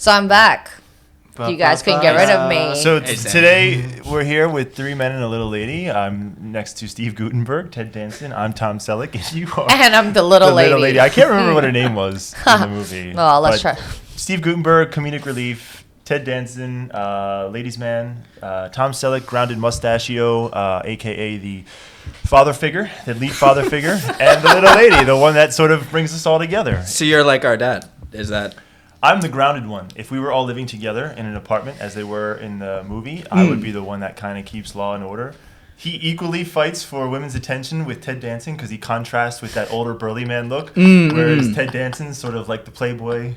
So I'm back. You guys couldn't get rid of me. So today we're here with three men and a little lady. I'm next to Steve Gutenberg, Ted Danson. I'm Tom Selleck, and you are. And I'm the little lady. I can't remember what her name was in the movie. Well, let's try. Steve Gutenberg, comedic relief. Ted Danson, ladies' man. Tom Selleck, grounded mustachio, a.k.a. the father figure, the lead father figure. And the little lady, the one that sort of brings us all together. So you're like our dad. Is that... I'm the grounded one. If we were all living together in an apartment, as they were in the movie, I would be the one that kind of keeps law and order. He equally fights for women's attention with Ted Danson because he contrasts with that older burly man look, whereas Ted Danson's sort of like the playboy.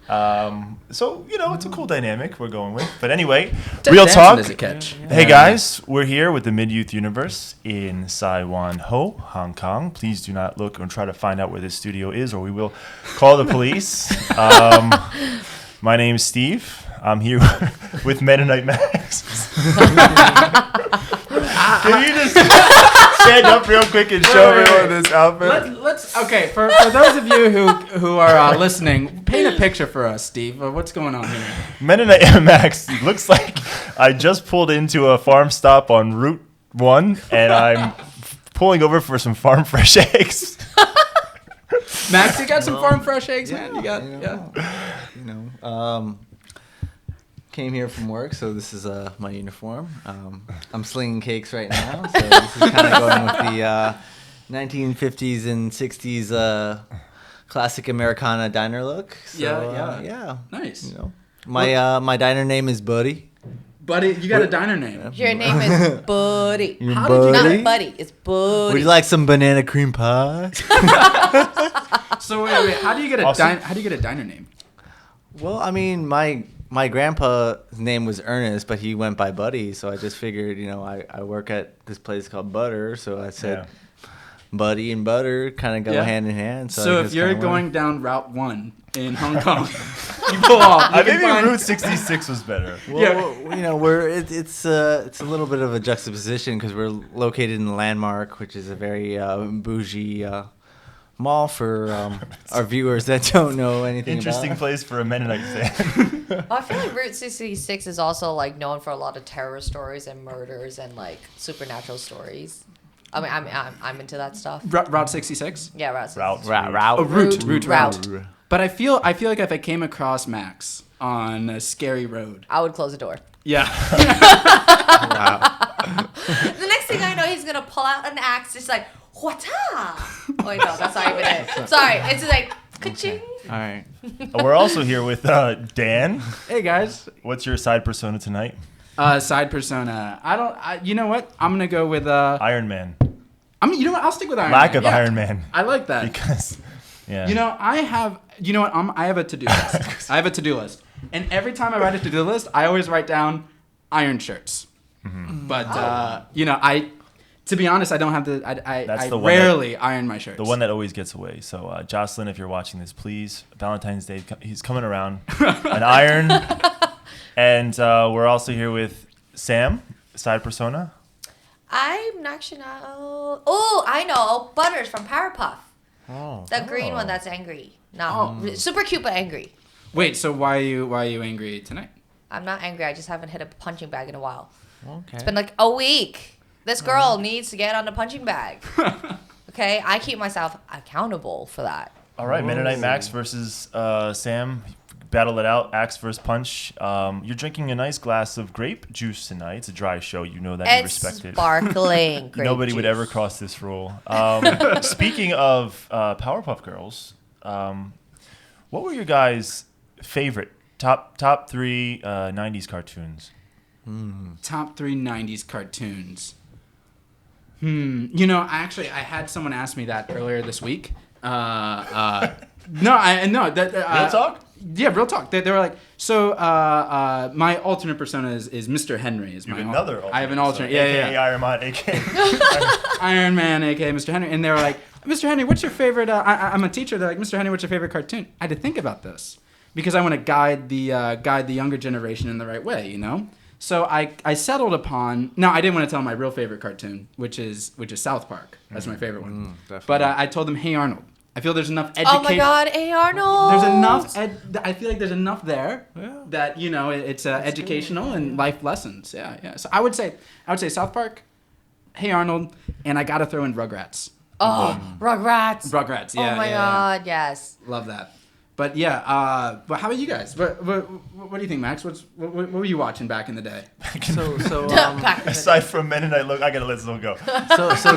So, it's a cool dynamic we're going with. But anyway, Ted real Danson talk. is a catch. Hey guys, we're here with the MidYouth Universe in Saiwan Ho, Hong Kong. Please do not look and try to find out where this studio is, or we will call the police. My name's Steve. I'm here with Mennonite Max. Can you just stand up real quick and show everyone this outfit? Okay, for those of you who are listening, paint a picture for us, Steve. What's going on here? Mennonite Max looks like I just pulled into a farm stop on Route 1, and I'm pulling over for some farm fresh eggs. Max, you got some farm fresh eggs, man? You got, Came here from work, so this is my uniform. I'm slinging cakes right now, so this is kind of going with the 1950s and 60s classic Americana diner look. So, yeah. Nice. My diner name is Buddy. Buddy, you got a diner name. Your name is Buddy. How did you Not Buddy, it's Buddy. Would you like some banana cream pie? So wait, how do you get a diner name? Well, I mean, my grandpa's name was Ernest, but he went by Buddy, so I just figured, I work at this place called Butter, so I said Buddy and Butter kind of go hand in hand. So if you're going down Route 1 in Hong Kong, you pull off. Maybe Route 66 was better. Well, it's a little bit of a juxtaposition because we're located in Landmark, which is a very bougie mall for our viewers that don't know anything Interesting about. place for a Mennonite fan. I feel like Route 66 is also known for a lot of terror stories and murders and supernatural stories. I mean, I'm into that stuff. Route 66? Yeah, Route 66. Route. But I feel like if I came across Max on a scary road, I would close the door. Yeah. The next thing I know, he's gonna pull out an axe, just like what's up? Oh wait, no, that's not even it. Sorry, it's like ka-ching. All right. We're also here with Dan. Hey guys. What's your side persona tonight? Side persona. You know what? I'm gonna go with Iron Man. You know what? I'll stick with Iron Man. Lack of Iron Man. I like that because, I have. You know what? I have a to-do list. I have a to-do list, and every time I write a to-do list, I always write down iron shirts. Mm-hmm. But to be honest, I don't have the. I rarely iron my shirts. The one that always gets away. So, Jocelyn, if you're watching this, please, Valentine's Day, he's coming around. An iron. And we're also here with Sam, side persona. I'm not sure now. Oh, I know. Butters from Powerpuff. Oh. The green one that's angry. Super cute but angry. Wait, so why are you angry tonight? I'm not angry. I just haven't hit a punching bag in a while. Okay. It's been like a week. This girl needs to get on the punching bag. Okay? I keep myself accountable for that. All right, Mennonite Max versus Sam. Battle it out, axe versus punch. You're drinking a nice glass of grape juice tonight. It's a dry show. You know that. You respect it. Sparkling grape Nobody juice. would ever cross this rule. Speaking of Powerpuff Girls, what were your guys' favorite top three 90s cartoons? Top 3 90s cartoons. I had someone ask me that earlier this week. Real talk? Yeah, real talk. They were like, so my alternate persona is Mr. Henry. I have an alternate. AKA Iron Man, AKA Iron Man, AKA Mr. Henry. And they were like, Mr. Henry, what's your favorite? I'm a teacher. They're like, Mr. Henry, what's your favorite cartoon? I had to think about this because I want to guide the younger generation in the right way, So I settled upon. No, I didn't want to tell them my real favorite cartoon, which is South Park. That's my favorite one. But I told them Hey Arnold. I feel there's enough education. Oh my God, A. Arnold. There's enough. I feel like there's enough there Yeah. that it's educational and life lessons. Yeah. So I would say South Park, Hey Arnold, and I gotta throw in Rugrats. Oh, Rugrats. Rugrats. Yeah. Oh my God, yes. Love that. But yeah. But how about you guys? What do you think, Max? What were you watching back in the day? Back in the Aside day. from Men in I gotta let this one go. So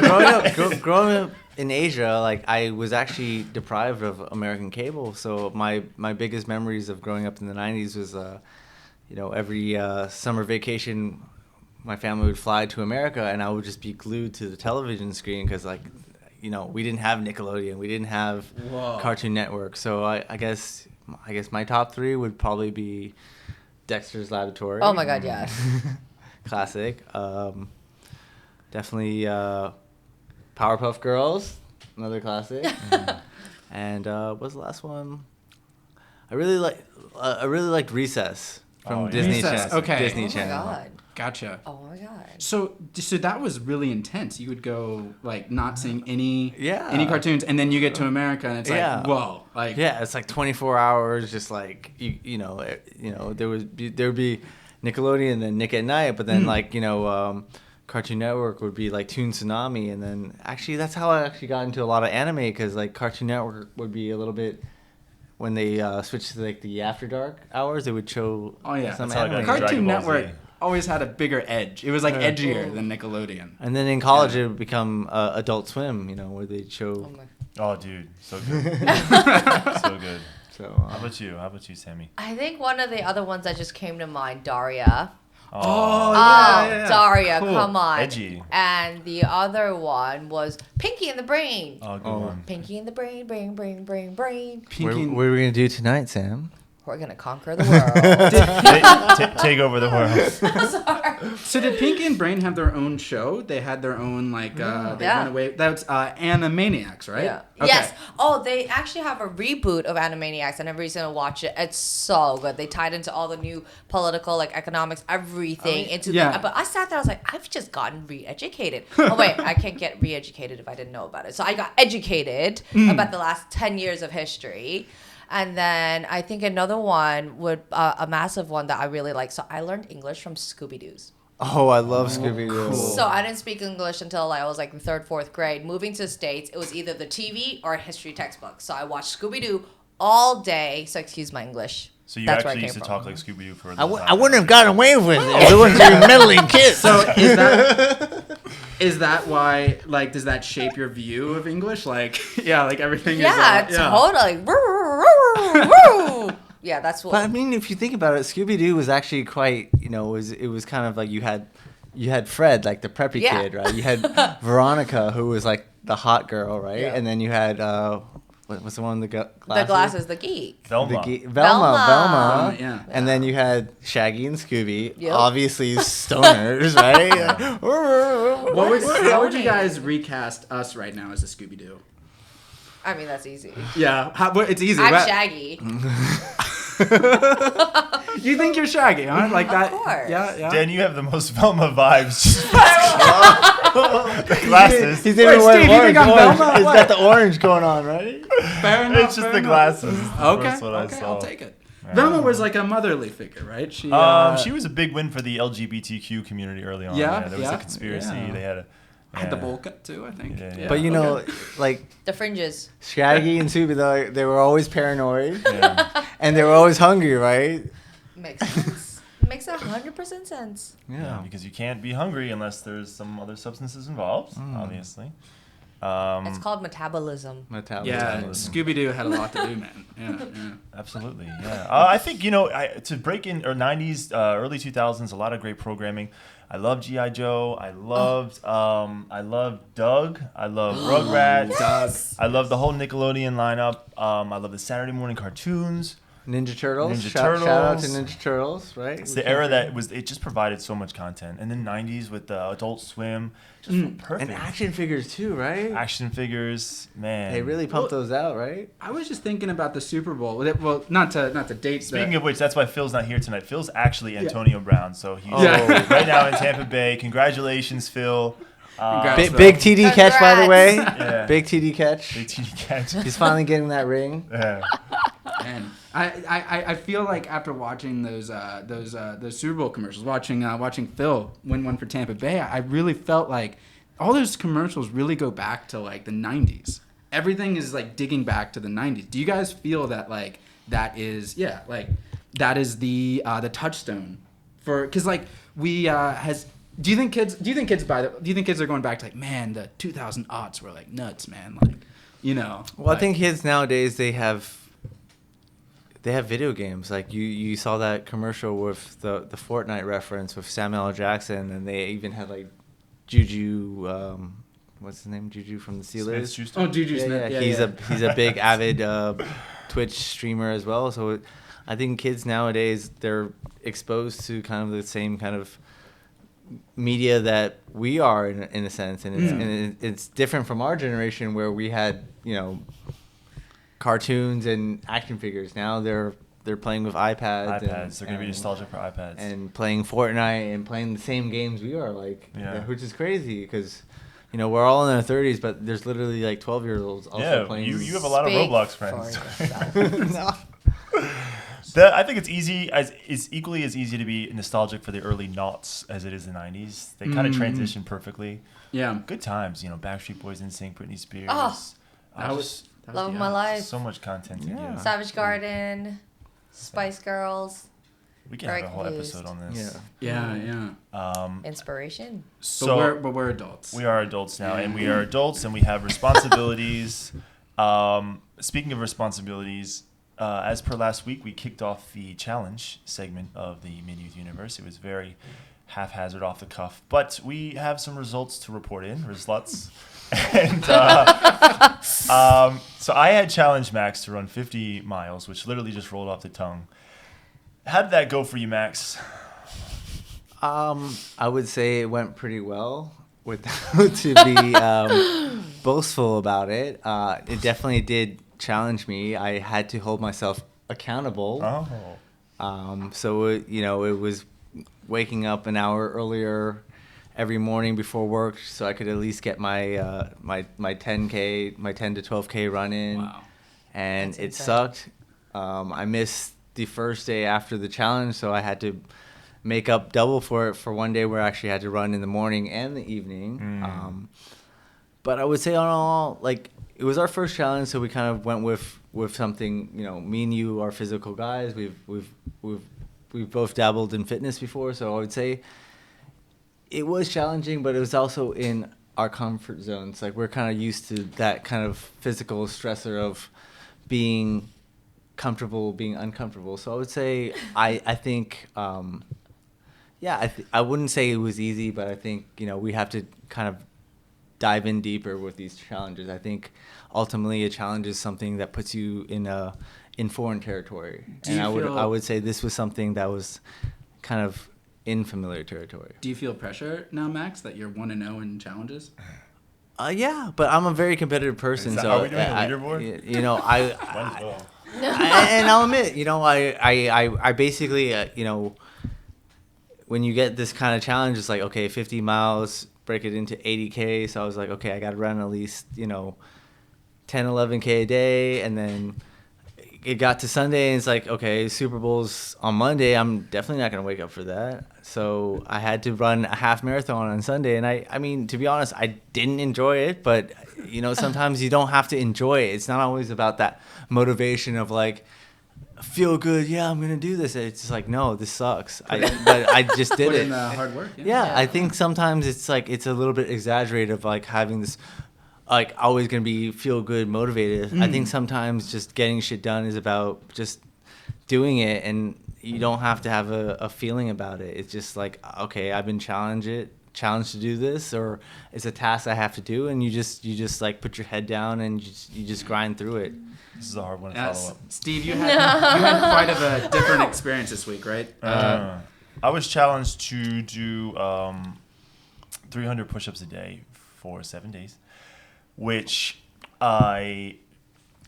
growing up in Asia, like I was actually deprived of American cable. So my biggest memories of growing up in the 90s was, every summer vacation, my family would fly to America, and I would just be glued to the television screen because we didn't have Nickelodeon, we didn't have Cartoon Network. So I guess my top three would probably be Dexter's Laboratory. Oh my God, yes. Classic. Definitely Powerpuff Girls, another classic. And what's the last one? I really liked Recess from Disney Recess, Channel. okay. Disney Oh my Channel. God. Gotcha. Oh my God. So that was really intense. You would go like not seeing any Yeah. cartoons, and then you get to America, and it's like Yeah. whoa, like Yeah, it's like 24 hours, just like there would be Nickelodeon and then Nick at Night, but then Cartoon Network would be like Toon Tsunami, and then actually that's how I actually got into a lot of anime, because like Cartoon Network would be a little bit when they switched to like the After Dark hours, they would show some That's how I got anime. into Cartoon Dragon Ball Z. Network always had a bigger edge. It was like edgier than Nickelodeon. And then in college it would become Adult Swim, where they'd show. Oh my. Oh, dude, so good. So good. So How about you, Sammy? I think one of the other ones that just came to mind, Daria. Oh, Oh, Daria, Cool. come on. Edgy. And the other one was Pinky and the Brain. Oh, good Oh. one. Pinky and the Brain, brain, brain, brain, brain. Pinky. what are we gonna do tonight, Sam? We're gonna conquer the world. Take over the world. Sorry. So did Pinky and Brain have their own show? They had their own they Yeah. went away. That's Animaniacs, right? Yeah. Okay. Yes. Oh, they actually have a reboot of Animaniacs, and everybody's gonna watch it. It's so good. They tied into all the new political, economics, everything into yeah. But I sat there, I was like, I've just gotten re-educated. Oh wait, I can't get re-educated if I didn't know about it. So I got educated about the last 10 years of history. And then I think another one would a massive one that I really like. So I learned English from Scooby-Doo's. Oh, I love Scooby-Doo. cool. So I didn't speak English until I was like in third, fourth grade. Moving to the States, it was either the TV or a history textbook. So I watched Scooby-Doo all day. So excuse my English. So you That's where I actually came used to from. talk like Scooby-Doo for a I little w- time. I wouldn't have gotten away with it if it wasn't for you meddling kids. So is that why? Like, does that shape your view of English? Like, like everything. Yeah, is, totally. Yeah, that's what. But I mean, if you think about it, Scooby-Doo was actually quite, it was kind of like you had Fred, like the preppy Yeah. kid, right? You had Veronica, who was like the hot girl, right? Yeah. And then you had what's the one with the glasses? The glasses, the geek. Velma. Velma. yeah. And then you had Shaggy and Scooby, Yep. obviously stoners, right? How would you guys recast us right now as a Scooby-Doo? I mean, that's easy. Yeah, it's easy. I'm What- Shaggy. You think you're Shaggy, huh? Like Of that? course. Yeah. Dan, you have the most Velma vibes. The glasses. He's Wait, even wearing Steve, you think I'm orange. Velma? He's What? got the orange going on, right? Fair enough. It's just fair the enough. glasses. It's the Okay, first one I saw. I'll take it. Yeah. Velma was like a motherly figure, right? She She was a big win for the LGBTQ community early on. Yeah, There was yeah, a conspiracy. yeah. They had a. had the yeah. bowl cut too, I think. Yeah. But okay. like The fringes. Shaggy and Scooby, they were always paranoid, Yeah. and they were always hungry, right? Makes sense. Makes 100% sense. Yeah, because you can't be hungry unless there's some other substances involved, obviously. It's called metabolism. Yeah, Scooby-Doo had a lot to do, man. Yeah. Absolutely, yeah. I think, to break in 90s, early 2000s, a lot of great programming. I love G.I. Joe. I loved Doug. I love Rugrats. Yes. I love the whole Nickelodeon lineup. I love the Saturday morning cartoons. Ninja Turtles. Ninja Shout out to Turtles. Ninja Turtles, right? It's the era that it just provided so much content. And then 90s with the Adult Swim, just perfect. And action figures too, right? Action figures, man. They really pumped those out, right? I was just thinking about the Super Bowl. Well, not to date. Speaking of which, that's why Phil's not here tonight. Phil's actually Antonio Brown, so he's right now in Tampa Bay. Congratulations, Phil. Congrats, Phil. Big TD catch, by the way. Yeah. Big TD catch. Big TD catch. He's finally getting that ring. Yeah. And I feel like after watching those Super Bowl commercials, watching Phil win one for Tampa Bay, I really felt like all those commercials really go back to like the 90s. Everything is like digging back to the 90s. Do you guys feel that like that is the touchstone for, because like we do you think kids are going back to like, man, the 2000 aughts were like nuts, man, like, you know? Well, like, I think kids nowadays they have video games. Like you saw that commercial with the Fortnite reference with Samuel L. Jackson, and they even had like Juju, what's his name? Juju from the Steelers. Oh, Juju Smith. Yeah. He's a big avid Twitch streamer as well. So I think kids nowadays, they're exposed to kind of the same kind of media that we are in a sense, and it's different from our generation where we had, you know, cartoons and action figures. Now they're playing with iPads. They're gonna be nostalgic for iPads and playing Fortnite and playing the same games we are, like, which is crazy because, you know, we're all in our 30s, but there's literally like 12-year-olds also playing. You have a lot of Roblox friends. No. I think it's equally as easy to be nostalgic for the early noughts as it is the 90s. They kind of transition perfectly. Yeah. Good times, you know, Backstreet Boys, NSYNC, Britney Spears. Oh, that was love of my life. So much content to give. Savage Garden, Spice Girls. We can have a whole episode on this. Yeah. Inspiration. So but we're adults. We are adults now, and we are adults, and we have responsibilities. Speaking of responsibilities, as per last week, we kicked off the challenge segment of the MidYouth Universe. It was very haphazard, off the cuff, but we have some results to report in. Results. And so I had challenged Max to run 50 miles, which literally just rolled off the tongue. How did that go for you, Max? I would say it went pretty well, without to be boastful about it. It definitely did challenge me. I had to hold myself accountable. So it was waking up an hour earlier every morning before work so I could at least get my my 10K, my 10 to 12K run in. Wow. And it sucked. I missed the first day after the challenge, so I had to make up double for it for one day where I actually had to run in the morning and the evening. But I would say on all, like, it was our first challenge, so we kind of went with something, you know, me and you are physical guys. We've both dabbled in fitness before, so I would say it was challenging, but it was also in our comfort zones. Like, we're kind of used to that kind of physical stressor of being comfortable, being uncomfortable. So I would say I think I wouldn't say it was easy, but I think, you know, we have to kind of dive in deeper with these challenges. I think ultimately a challenge is something that puts you in foreign territory. And I would say this was something that was kind of in familiar territory. Do you feel pressure now, Max, that you're 1-0 in challenges? Yeah, but I'm a very competitive person. So are we doing a leaderboard? You know, Might as well. and I'll admit, you know, I basically, you know, when you get this kind of challenge, it's like, okay, 50 miles, break it into 80K. So I was like, okay, I got to run at least, you know, 10, 11K a day. And then it got to Sunday and it's like, okay, Super Bowl's on Monday. I'm definitely not going to wake up for that. So I had to run a half marathon on Sunday. And I mean, to be honest, I didn't enjoy it, but you know, sometimes you don't have to enjoy it. It's not always about that motivation of like, feel good. Yeah, I'm going to do this. It's just like, no, this sucks. But I just did Put it. in the hard work. Yeah, I think sometimes it's like, it's a little bit exaggerated of like having this, like, always going to be feel good, motivated. I think sometimes just getting shit done is about just doing it, and you don't have to have a feeling about it. It's just like, okay, I've been challenged to do this, or it's a task I have to do, and you just like put your head down and you just grind through it. This is a hard one to follow up. Steve, you had quite of a different experience this week, right? I was challenged to do 300 push-ups a day for 7 days, which I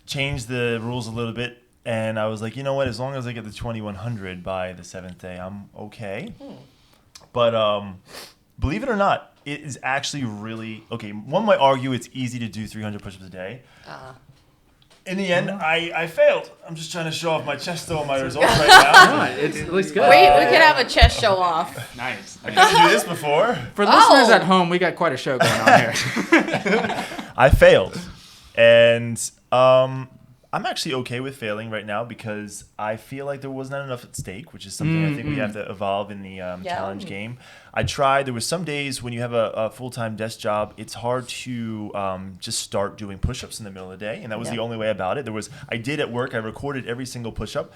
changed the rules a little bit, and I was like, you know what, as long as I get the 2100 by the 7th day, I'm okay. But believe it or not, it is actually really okay. One might argue it's easy to do 300 push-ups a day. In the end, I failed. I'm just trying to show off my chest though, my results right now. It looks good. We could have a chest show off. Nice. I got to do this before. For listeners at home, we got quite a show going on here. I failed, and I'm actually okay with failing right now because I feel like there was not enough at stake, which is something I think we have to evolve in the challenge game. I tried. There was some days when you have a full-time desk job, it's hard to just start doing push-ups in the middle of the day, and that was the only way about it. I did at work. I recorded every single push-up.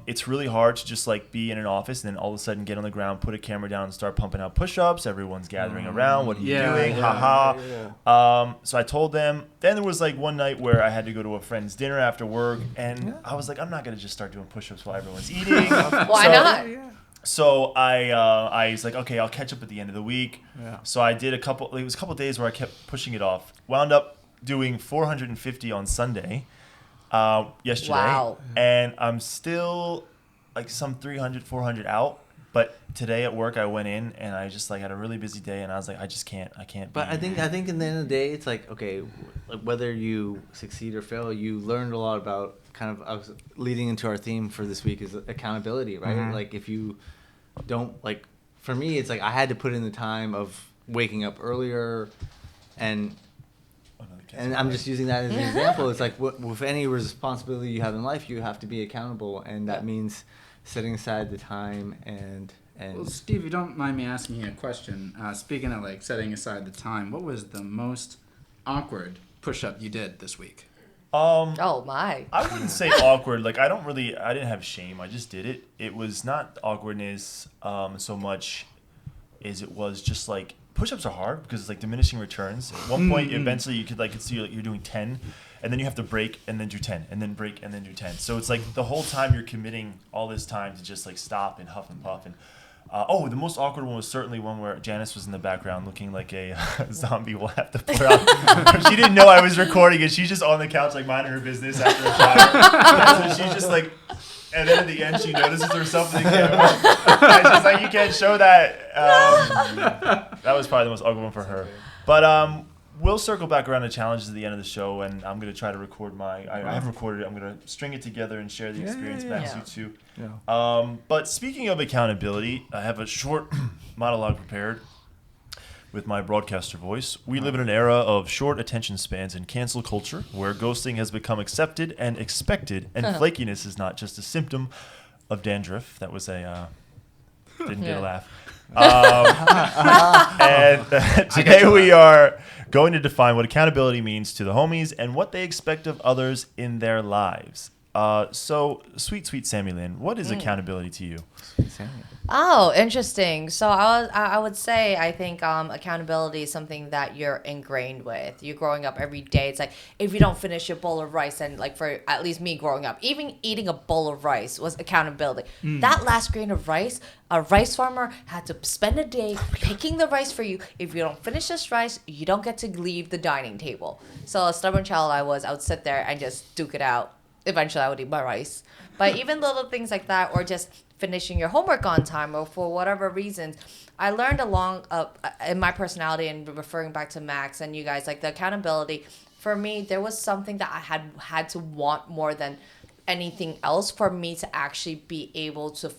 It's really hard to just like be in an office and then all of a sudden get on the ground, put a camera down, and start pumping out push-ups. Everyone's gathering around. What are you doing? So I told them. Then there was like one night where I had to go to a friend's dinner after work, and I was like, I'm not gonna just start doing push-ups while everyone's eating. Why not? So I was like, okay, I'll catch up at the end of the week. Yeah. So I did it was a couple of days where I kept pushing it off. Wound up doing 450 on Sunday. Yesterday. Wow. And I'm still like some 300, 400 out. But today at work, I went in and I just like had a really busy day, and I was like, I can't. But I think in the end of the day, it's like, okay, like whether you succeed or fail, you learned a lot about kind of leading into our theme for this week is accountability, right? Mm-hmm. Like if you don't like, for me, it's like I had to put in the time of waking up earlier, and I'm just using that as an example. It's like with any responsibility you have in life, you have to be accountable, and that means setting aside the time and. Well, Steve, you don't mind me asking you a question. Speaking of like setting aside the time, what was the most awkward push-up you did this week? Oh my. I wouldn't say awkward. Like I didn't have shame. I just did it. It was not awkwardness so much as it was just like push-ups are hard because it's like diminishing returns. At one point, eventually you could see like you're doing 10, and then you have to break and then do 10, and then break and then do 10. So it's like the whole time you're committing all this time to just like stop and huff and puff. And the most awkward one was certainly one where Janice was in the background looking like a zombie. We'll have to put out. She didn't know I was recording it. She's just on the couch like minding her business after a shower. And so she's just like, and then at the end she notices herself in the camera. And she's like, you can't show that. That was probably the most awkward one for her. But we'll circle back around to challenges at the end of the show, and I'm going to try to record I haven't recorded it. I'm going to string it together and share the experience back to you too. Yeah. But speaking of accountability, I have a short monologue prepared with my broadcaster voice. We live in an era of short attention spans and cancel culture where ghosting has become accepted and expected, and flakiness is not just a symptom of dandruff. That was didn't get a laugh. And today we are going to define what accountability means to the homies and what they expect of others in their lives. So, sweet Sammy Lynn, what is accountability to you? Oh, interesting. So I would say I think accountability is something that you're ingrained with. You're growing up every day. It's like if you don't finish your bowl of rice, and like for at least me growing up, even eating a bowl of rice was accountability. That last grain of rice, a rice farmer had to spend a day picking the rice for you. If you don't finish this rice, you don't get to leave the dining table. So a stubborn child I would sit there and just duke it out. Eventually I would eat my rice. But even little things like that, or just finishing your homework on time, or for whatever reasons, I learned along in my personality, and referring back to Max and you guys, like the accountability, for me, there was something that I had to want more than anything else for me to actually be able to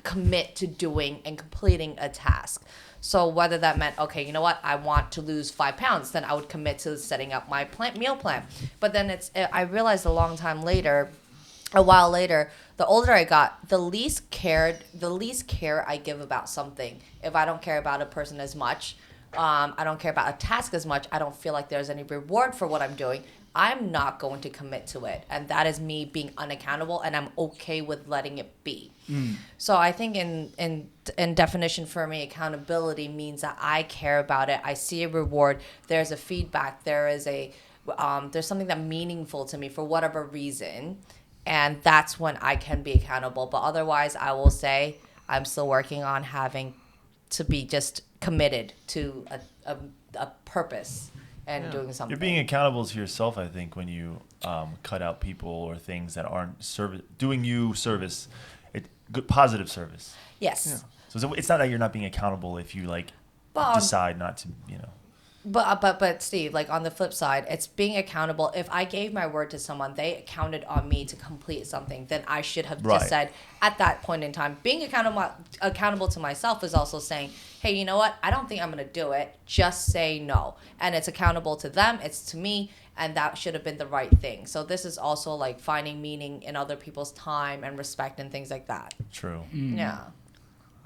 commit to doing and completing a task. So whether that meant, okay, you know what, I want to lose 5 pounds, then I would commit to setting up my meal plan. But then I realized a while later, the older I got, the least care I give about something. If I don't care about a person as much, I don't care about a task as much, I don't feel like there's any reward for what I'm doing, I'm not going to commit to it. And that is me being unaccountable, and I'm okay with letting it be. So I think in definition for me, accountability means that I care about it. I see a reward. There's a feedback. There's something that meaningful to me for whatever reason. And that's when I can be accountable. But otherwise, I will say I'm still working on having to be just committed to a purpose and doing something. You're being accountable to yourself, I think, when you cut out people or things that aren't doing you service, good positive service. Yes. Yeah. So it's not that you're not being accountable if you like decide not to, But Steve, like on the flip side, it's being accountable. If I gave my word to someone, they counted on me to complete something, then I should have just said at that point in time. Being accountable to myself is also saying, hey, you know what? I don't think I'm going to do it. Just say no. And it's accountable to them. It's to me. And that should have been the right thing. So this is also like finding meaning in other people's time and respect and things like that. True. Yeah.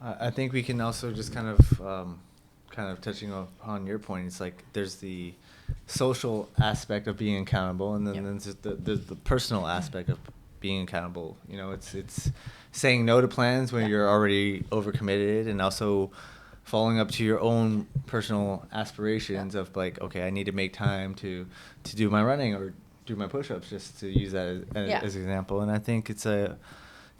I think we can also just kind of touching on your point. It's like there's the social aspect of being accountable, and then there's the personal aspect of being accountable. You know, it's saying no to plans when you're already overcommitted, and also following up to your own personal aspirations of like, okay, I need to make time to do my running or do my push-ups, just to use that as an example. And I think it's a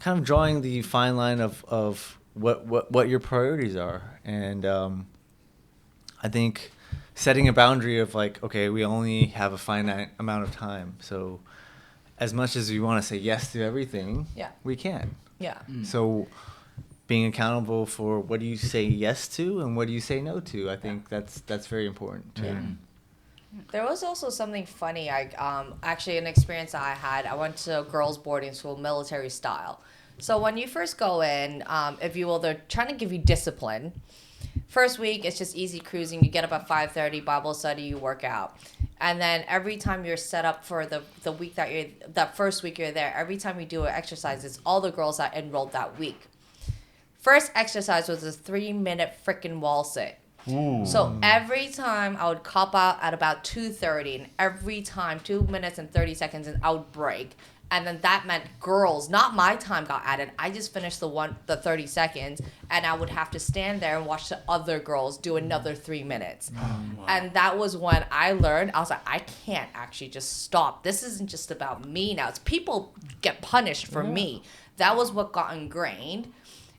kind of drawing the fine line of what your priorities are. And I think setting a boundary of like, okay, we only have a finite amount of time. So as much as we want to say yes to everything, we can. Yeah. So being accountable for what do you say yes to and what do you say no to, I think that's very important too. There was also something funny. Actually an experience I had. I went to a girls' boarding school, military style. So when you first go in, if you will, they're trying to give you discipline. First week, it's just easy cruising. You get up at 5:30, Bible study, you work out. And then every time you're set up for the week that first week you're there, every time you do an exercise, it's all the girls that enrolled that week. First exercise was a 3-minute freaking wall sit. Ooh. So every time I would cop out at about 2:30, and every time 2 minutes and 30 seconds, and I would break. And then that meant girls, not my time, got added. I just finished the 30 seconds, and I would have to stand there and watch the other girls do another 3 minutes. Wow. And that was when I learned, I was like, I can't actually just stop. This isn't just about me now. It's people get punished for me. That was what got ingrained.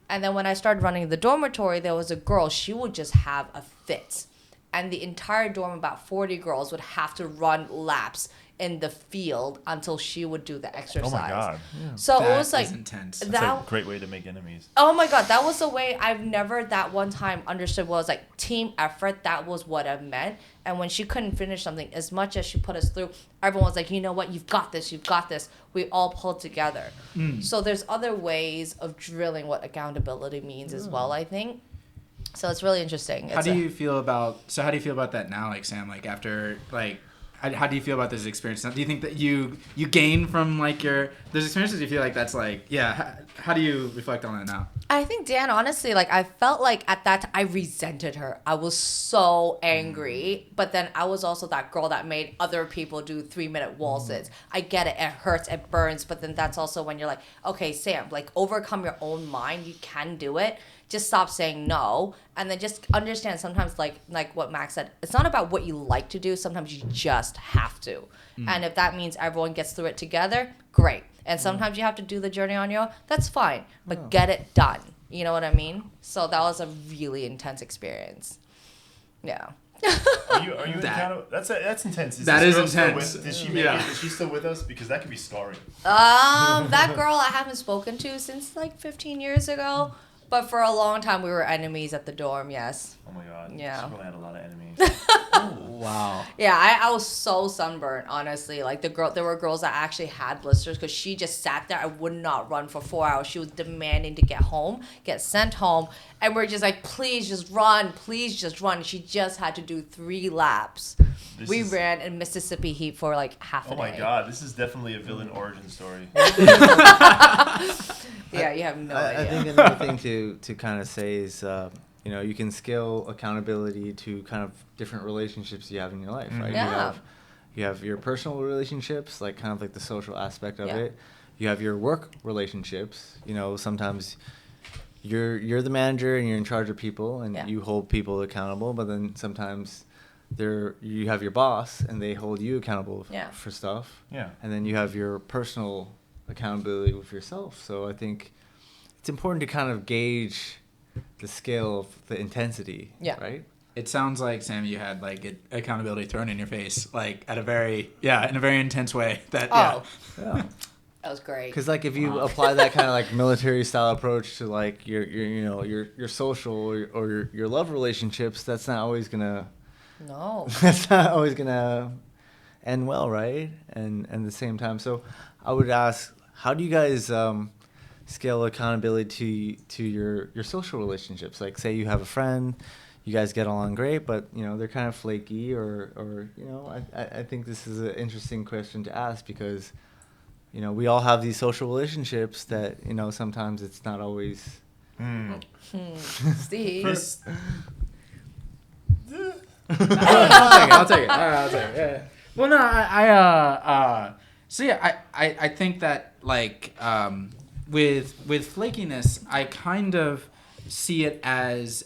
And then when I started running the dormitory, there was a girl, she would just have a fit. And the entire dorm, about 40 girls, would have to run laps in the field until she would do the exercise. Oh my God. Yeah. So That it was like is intense. That's a great way to make enemies. Oh my God, that was the way I've never that one time understood what it was like team effort. That was what it meant. And when she couldn't finish something, as much as she put us through, everyone was like, you know what, you've got this, you've got this. We all pulled together. So there's other ways of drilling what accountability means as well, I think. So it's really interesting. How do you feel about that now, like Sam, like after like how do you feel about this experience now? Do you think that you gain from like there's experiences you feel like that's like, how do you reflect on that now? I think, Dan, honestly, like I felt like at that time I resented her. I was so angry, but then I was also that girl that made other people do 3-minute wall sits. I get it. It hurts. It burns. But then that's also when you're like, okay, Sam, like overcome your own mind. You can do it. Just stop saying no, and then just understand sometimes like what Max said, it's not about what you like to do. Sometimes you just have to. And if that means everyone gets through it together, great. And sometimes you have to do the journey on your own, that's fine, but get it done. You know what I mean? So that was a really intense experience. Yeah. Are you accountable? That's intense. That is intense. Is she still with us? Because that could be scarring. That girl I haven't spoken to since like 15 years ago. But for a long time, we were enemies at the dorm, yes. Oh my God. Yeah. She probably had a lot of enemies. Wow. Yeah, I was so sunburnt, honestly. Like there were girls that actually had blisters because she just sat there and would not run for 4 hours. She was demanding to get sent home. And we're just like, please just run, please just run. She just had to do 3 laps. We ran in Mississippi heat for like half a day. Oh my God, this is definitely a villain origin story. Yeah, you have no idea. I think another thing to kind of say is, you can scale accountability to kind of different relationships you have in your life, right? Yeah. You have your personal relationships, like kind of like the social aspect of it. You have your work relationships. Sometimes you're the manager and you're in charge of people and you hold people accountable, but then sometimes you have your boss and they hold you accountable for stuff. Yeah. And then you have your personal accountability with yourself. So I think it's important to kind of gauge the scale of the intensity. Yeah. Right? It sounds like, Sam, you had like accountability thrown in your face, like in a very intense way. That was great. Because like if you apply that kind of like military style approach to like your social or your love relationships, that's not always gonna end well, right? And at the same time, so I would ask, how do you guys scale accountability to your social relationships? Like, say you have a friend, you guys get along great, but they're kind of flaky, or I think this is an interesting question to ask because we all have these social relationships that sometimes it's not always. Steve. I'll take it. I'll take it. Yeah. Well, no, I think that like with flakiness, I kind of see it as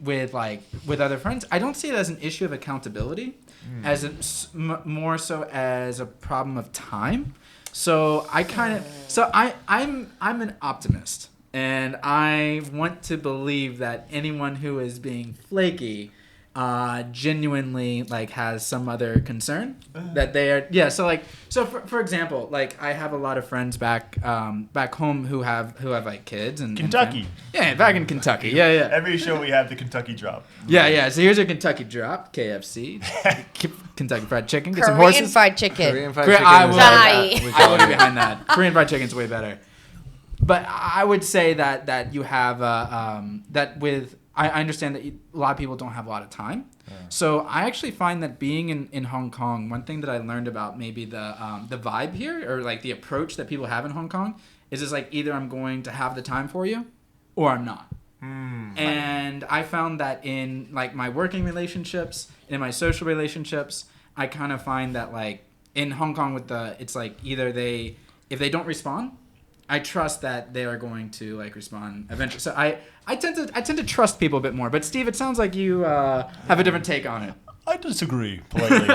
with other friends. I don't see it as an issue of accountability, as more so as a problem of time. So I'm an optimist, and I want to believe that anyone who is being flaky genuinely like has some other concern that they are so for example, like I have a lot of friends back home who have like kids and Kentucky. Back in Kentucky. Yeah. Every show we have the Kentucky drop. Yeah. So here's a Kentucky drop. KFC, Kentucky Fried Chicken. Get Korean some horses. fried chicken. Korean fried chicken. I Die. would be behind that. Korean fried chicken's way better. But I would say that you have that with. I understand that a lot of people don't have a lot of time. Yeah. So I actually find that being in Hong Kong, one thing that I learned about maybe the vibe here, or like the approach that people have in Hong Kong, is it's like either I'm going to have the time for you or I'm not. And I found that in like my working relationships, in my social relationships, I kind of find that like in Hong Kong it's like either if they don't respond, I trust that they are going to like respond eventually. So I tend to trust people a bit more. But Steve, it sounds like you have a different take on it. I disagree politely.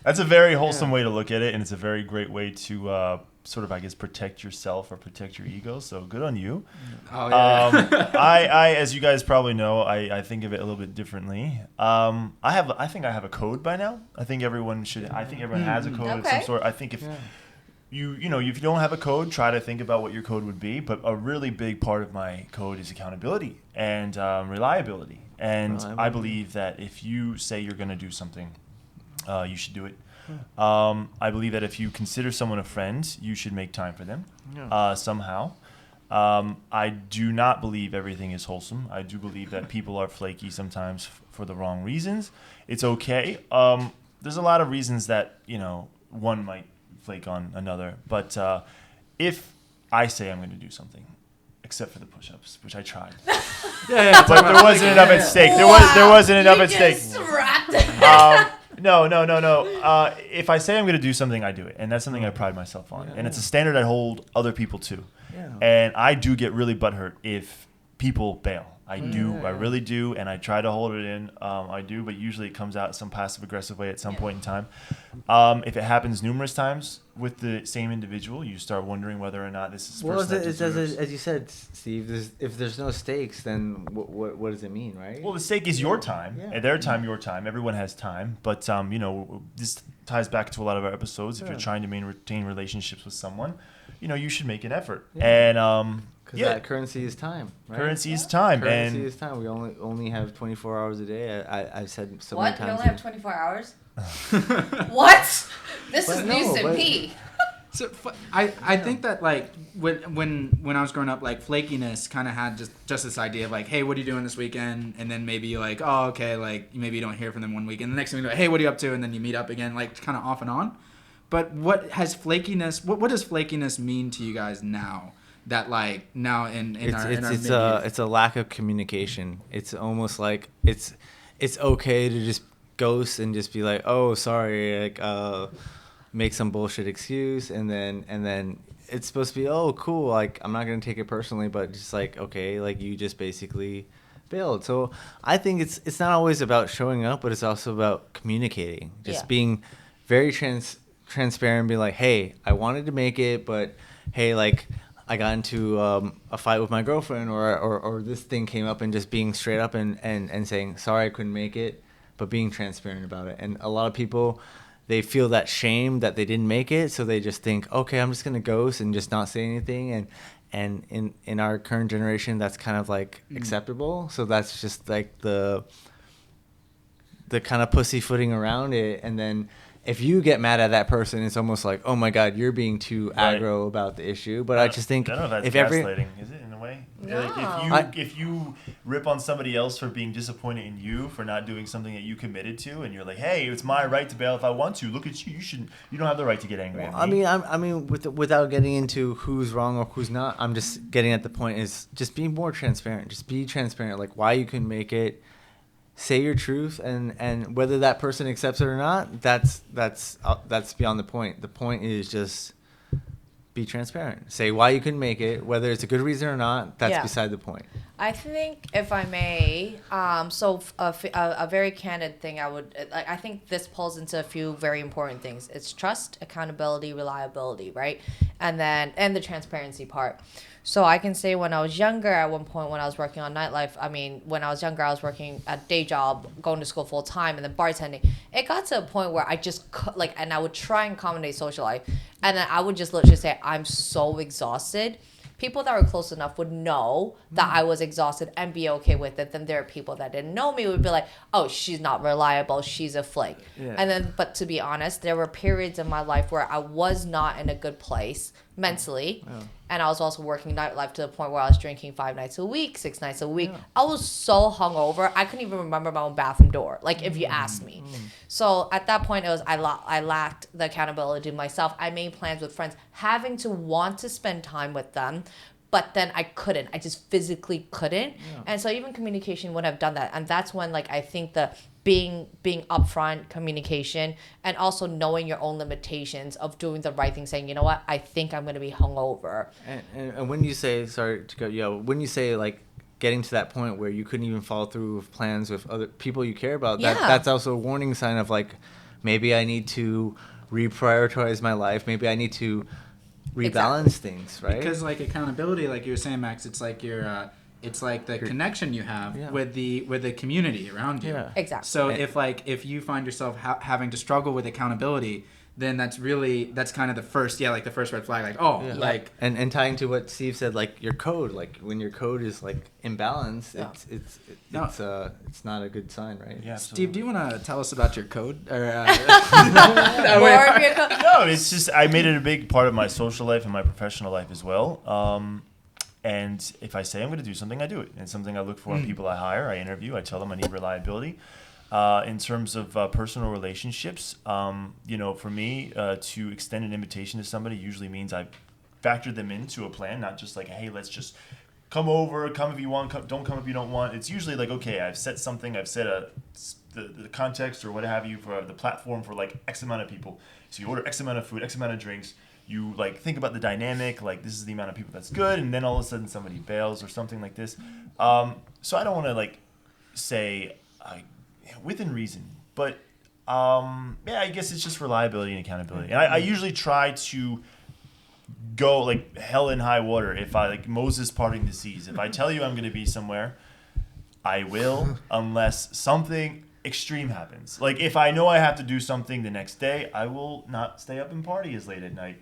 That's a very wholesome way to look at it, and it's a very great way to sort of, I guess, protect yourself or protect your ego. So good on you. Oh yeah. I, as you guys probably know, I think of it a little bit differently. I think I have a code by now. I think everyone should. I think everyone has a code of some sort. I think if if you don't have a code, try to think about what your code would be. But a really big part of my code is accountability and reliability. And I believe that if you say you're going to do something, you should do it. I believe that if you consider someone a friend, you should make time for them somehow. I do not believe everything is wholesome. I do believe that people are flaky sometimes for the wrong reasons. It's okay. There's a lot of reasons that one might flake on another, but if I say I'm going to do something, except for the push-ups, which I tried, but there wasn't enough at stake. There wasn't enough at stake. No. If I say I'm going to do something, I do it, and that's something I pride myself on, and it's a standard I hold other people to. And I do get really butthurt if people bail. I really do, and I try to hold it in. I do, but usually it comes out some passive-aggressive way at some point in time. If it happens numerous times with the same individual, you start wondering whether or not this is. As you said, Steve, if there's no stakes, then what does it mean, right? Well, the stake is your time, and their time, your time. Everyone has time, but this ties back to a lot of our episodes. If you're trying to maintain relationships with someone, you should make an effort, and because that currency is time, right? Currency is time. Currency is time. We only have 24 hours a day. I've said so many times. What? You only have 24 hours? What? This is news to me. So I think that like when I was growing up, like flakiness kind of had just this idea of like, hey, what are you doing this weekend? And then maybe like, oh, okay, like maybe you don't hear from them one week, and the next thing you know, hey, what are you up to? And then you meet up again, like kind of off and on. But what does flakiness mean to you guys now? That like now in our it's a lack of communication. It's almost like it's okay to just ghost and just be like, oh, sorry, like make some bullshit excuse, and then it's supposed to be, oh, cool, like I'm not gonna take it personally, but just like, okay, like you just basically bailed. So I think it's not always about showing up, but it's also about communicating, just being very transparent, be like, hey, I wanted to make it, but hey, like I got into a fight with my girlfriend, or this thing came up, and just being straight up and saying, sorry, I couldn't make it, but being transparent about it. And a lot of people, they feel that shame that they didn't make it, so they just think, okay, I'm just gonna ghost and just not say anything. And in our current generation, that's kind of like acceptable. So that's just like the kind of pussyfooting around it. And then if you get mad at that person, it's almost like, oh my God, you're being too aggro about the issue. But I just think I don't know if that's gaslighting, is it, in a way? No. Like if you rip on somebody else for being disappointed in you for not doing something that you committed to, and you're like, hey, it's my right to bail if I want to. Look at you. You don't have the right to get angry at me. I mean, without getting into who's wrong or who's not, I'm just getting at the point is just be more transparent. Just be transparent, like why you couldn't make it. Say your truth, and whether that person accepts it or not, that's beyond the point. The point is just be transparent. Say why you couldn't make it, whether it's a good reason or not. That's beside the point. I think, if I may, a very candid thing, I think this pulls into a few very important things. It's trust, accountability, reliability, right? And the transparency part. So I can say when I was younger, at one point when I was working on nightlife, when I was younger, I was working a day job, going to school full time, and then bartending. It got to a point where I just and I would try and accommodate social life, and then I would just literally say, I'm so exhausted. People that were close enough would know that I was exhausted and be okay with it. Then there are people that didn't know me would be like, oh, she's not reliable. She's a flake. Yeah. And then, but to be honest, there were periods in my life where I was not in a good place mentally. Yeah. And I was also working nightlife to the point where I was drinking 5 nights a week, 6 nights a week. Yeah. I was so hungover, I couldn't even remember my own bathroom door, like if you asked me. So at that point, it was I lacked the accountability to myself. I made plans with friends, having to want to spend time with them, but then I couldn't. I just physically couldn't. Yeah. And so even communication would have done that. And that's when I think the being upfront communication, and also knowing your own limitations of doing the right thing, saying, you know what, I think I'm going to be hungover. And when you say, sorry to go, when you say getting to that point where you couldn't even follow through with plans with other people you care about, that's also a warning sign of maybe I need to reprioritize my life. Maybe I need to rebalance things, right? Because accountability, like you were saying, Max, it's like it's like the connection you have with the community around you. Yeah. Exactly. So if you find yourself having to struggle with accountability, then that's kind of the first red flag. And tying to what Steve said, your code, when your code is imbalanced, it's not a good sign, right? Yeah. Steve, do you want to tell us about your code? Or, More of your code? No, it's just I made it a big part of my social life and my professional life as well. And if I say I'm going to do something, I do it. And it's something I look for in people I hire, I interview, I tell them I need reliability. In terms of personal relationships, for me, to extend an invitation to somebody usually means I've factored them into a plan, not just hey, let's just come over, come if you want, don't come if you don't want. It's usually okay, I've set something, I've set the context or what have you for the platform for X amount of people. So you order X amount of food, X amount of drinks. You think about the dynamic, this is the amount of people that's good, and then all of a sudden somebody bails or something like this. So I don't want to say within reason, but I guess it's just reliability and accountability. And I usually try to go hell in high water. If I Moses parting the seas, if I tell you I'm going to be somewhere, I will, unless something extreme happens. If I know I have to do something the next day, I will not stay up and party as late at night.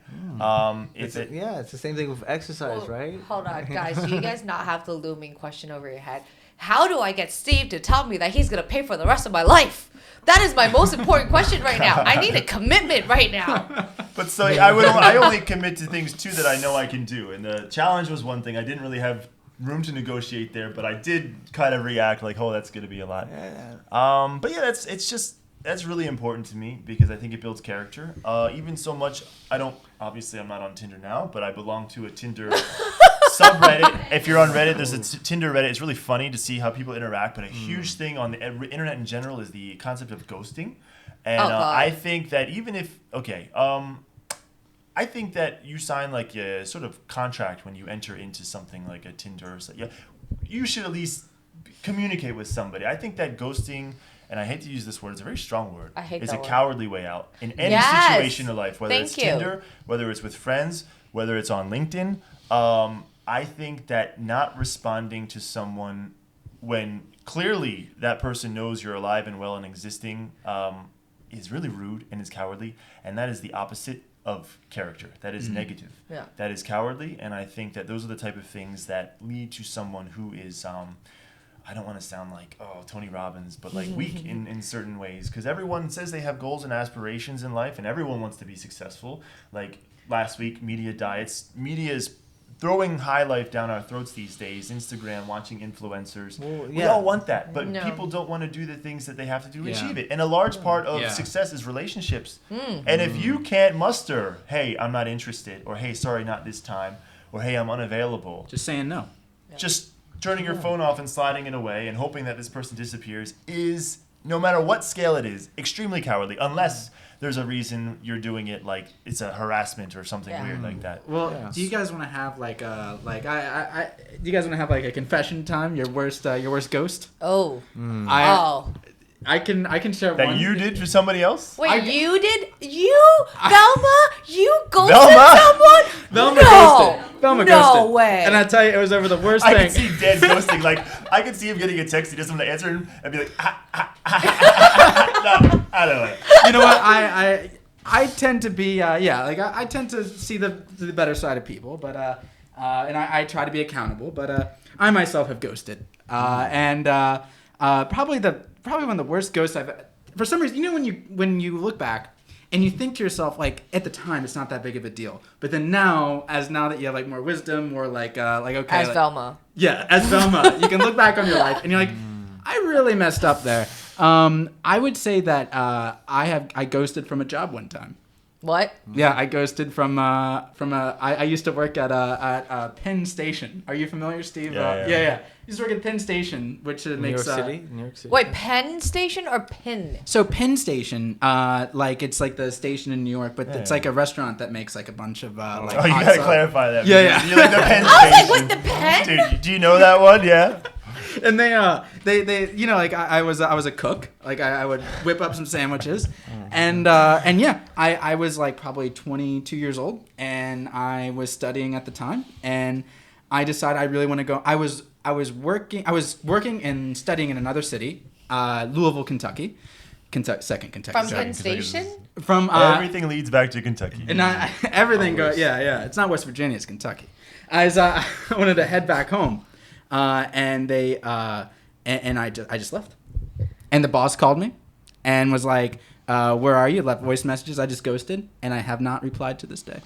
It's the same thing with exercise, right? Hold on, guys. Do you guys not have the looming question over your head? How do I get Steve to tell me that he's going to pay for the rest of my life? That is my most important question right now. I need a commitment right now. But so I only commit to things too that I know I can do. And the challenge was one thing. I didn't really have room to negotiate there, but I did kind of react oh, that's going to be a lot. Yeah. But yeah, that's really important to me because I think it builds character. Even so much, I'm not on Tinder now, but I belong to a Tinder subreddit. If you're on Reddit, there's a Tinder Reddit. It's really funny to see how people interact, but a huge thing on the internet in general is the concept of ghosting. And I think that I think that you sign a sort of contract when you enter into something like a Tinder or something. Yeah, you should at least communicate with somebody. I think that ghosting, and I hate to use this word, it's a very strong word. I hate is that a word. cowardly way out in any situation in life, whether it's Tinder, whether it's with friends, whether it's on LinkedIn. I think that not responding to someone when clearly that person knows you're alive and well and existing is really rude and is cowardly, and that is the opposite of character. That is negative. Yeah. That is cowardly, and I think that those are the type of things that lead to someone who is I don't want to sound like Tony Robbins, but like weak in certain ways, because everyone says they have goals and aspirations in life, and everyone wants to be successful. Like last week, media diets. Media is throwing high life down our throats these days. Instagram, watching influencers. Well, We all want that, but No. people don't want to do the things that they have to do to Yeah. achieve it. And a large part of Yeah. success is relationships. And if you can't muster, hey, I'm not interested, or hey, sorry, not this time, or hey, I'm unavailable, Just saying no. just turning your phone off and sliding it away and hoping that this person disappears is, no matter what scale it is, extremely cowardly, unless there's a reason you're doing it, like it's a harassment or something Yeah. weird like that. Well, Yeah. do you guys want to have like a do you guys want to have like a confession time? Your worst ghost? Oh. I Oh. I can share That one. you did for somebody else? Wait, you did? Velma? You ghosted Velma? someone? Velma no. ghosted. Velma no ghosted. way. And I tell you, it was over the worst I thing. can see Dan ghosting. Like, I can see him getting a text. He doesn't want to answer him and be like, no, I don't know. You know what? I tend to be I tend to see the better side of people, but and I try to be accountable, but I myself have ghosted, and probably one of the worst ghosts I've. For some reason, you know, when you look back and you think to yourself, like, at the time it's not that big of a deal, but then now that you have like more wisdom, more like okay, As like, Velma. yeah, as Velma, you can look back on your life and you're like, I really messed up there. I would say that I ghosted from a job one time. What? Yeah, I ghosted from I used to work at a Penn Station. Are you familiar, Steve? Yeah. Yeah. I used to work at Penn Station, which New York makes City. New York City. Wait, Penn Station or Pin? So Penn Station, like it's like the station in New York, but it's Yeah. like a restaurant that makes like a bunch of like. Oh, you hot gotta sauce. clarify that. Yeah, because yeah. You're like the Penn I was like, Station. what, the pen? Dude, do you know that one? Yeah. And they you know, like I was a cook, like I would whip up some sandwiches, and yeah, I was like probably 22 years old, and I was studying at the time, and I decided I really want to go. I was working and studying in another city, Louisville, Kentucky, second Kentucky. From sorry. Penn Station? From Everything leads back to Kentucky. and everything goes. Yeah. It's not West Virginia. It's Kentucky. I wanted to head back home, and I just left. And the boss called me, and was like, "Where are you?" Left voice messages. I just ghosted, and I have not replied to this day.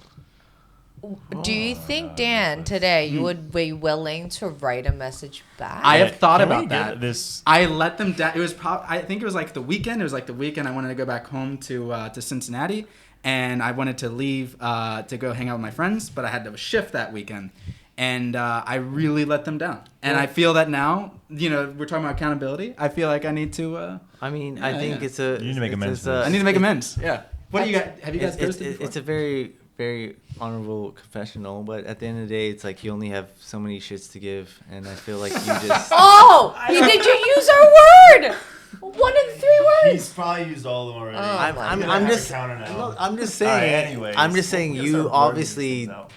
Do you think, Dan, today you would be willing to write a message back? I have thought Can we about get that. This. I let them down. It was I think it was like the weekend. It was like the weekend I wanted to go back home to Cincinnati, and I wanted to leave to go hang out with my friends, but I had to shift that weekend, and I really let them down. And I feel that now, you know, we're talking about accountability. I feel like I need to. I mean, Yeah, I think yeah. it's a. You need to make amends it's for this. I need to make amends. Yeah. What do you got? Have you guys ghosted before? It's a very, very honorable confessional, but at the end of the day, it's like you only have so many shits to give, and I feel like you just. Oh! Did you use our word? One of the 3 words. He's probably used all of them already. Oh, I'm my gonna have just. a counter now. Look, I'm just All right, saying. anyways, I'm just saying. we're gonna You start blurring obviously. these things out.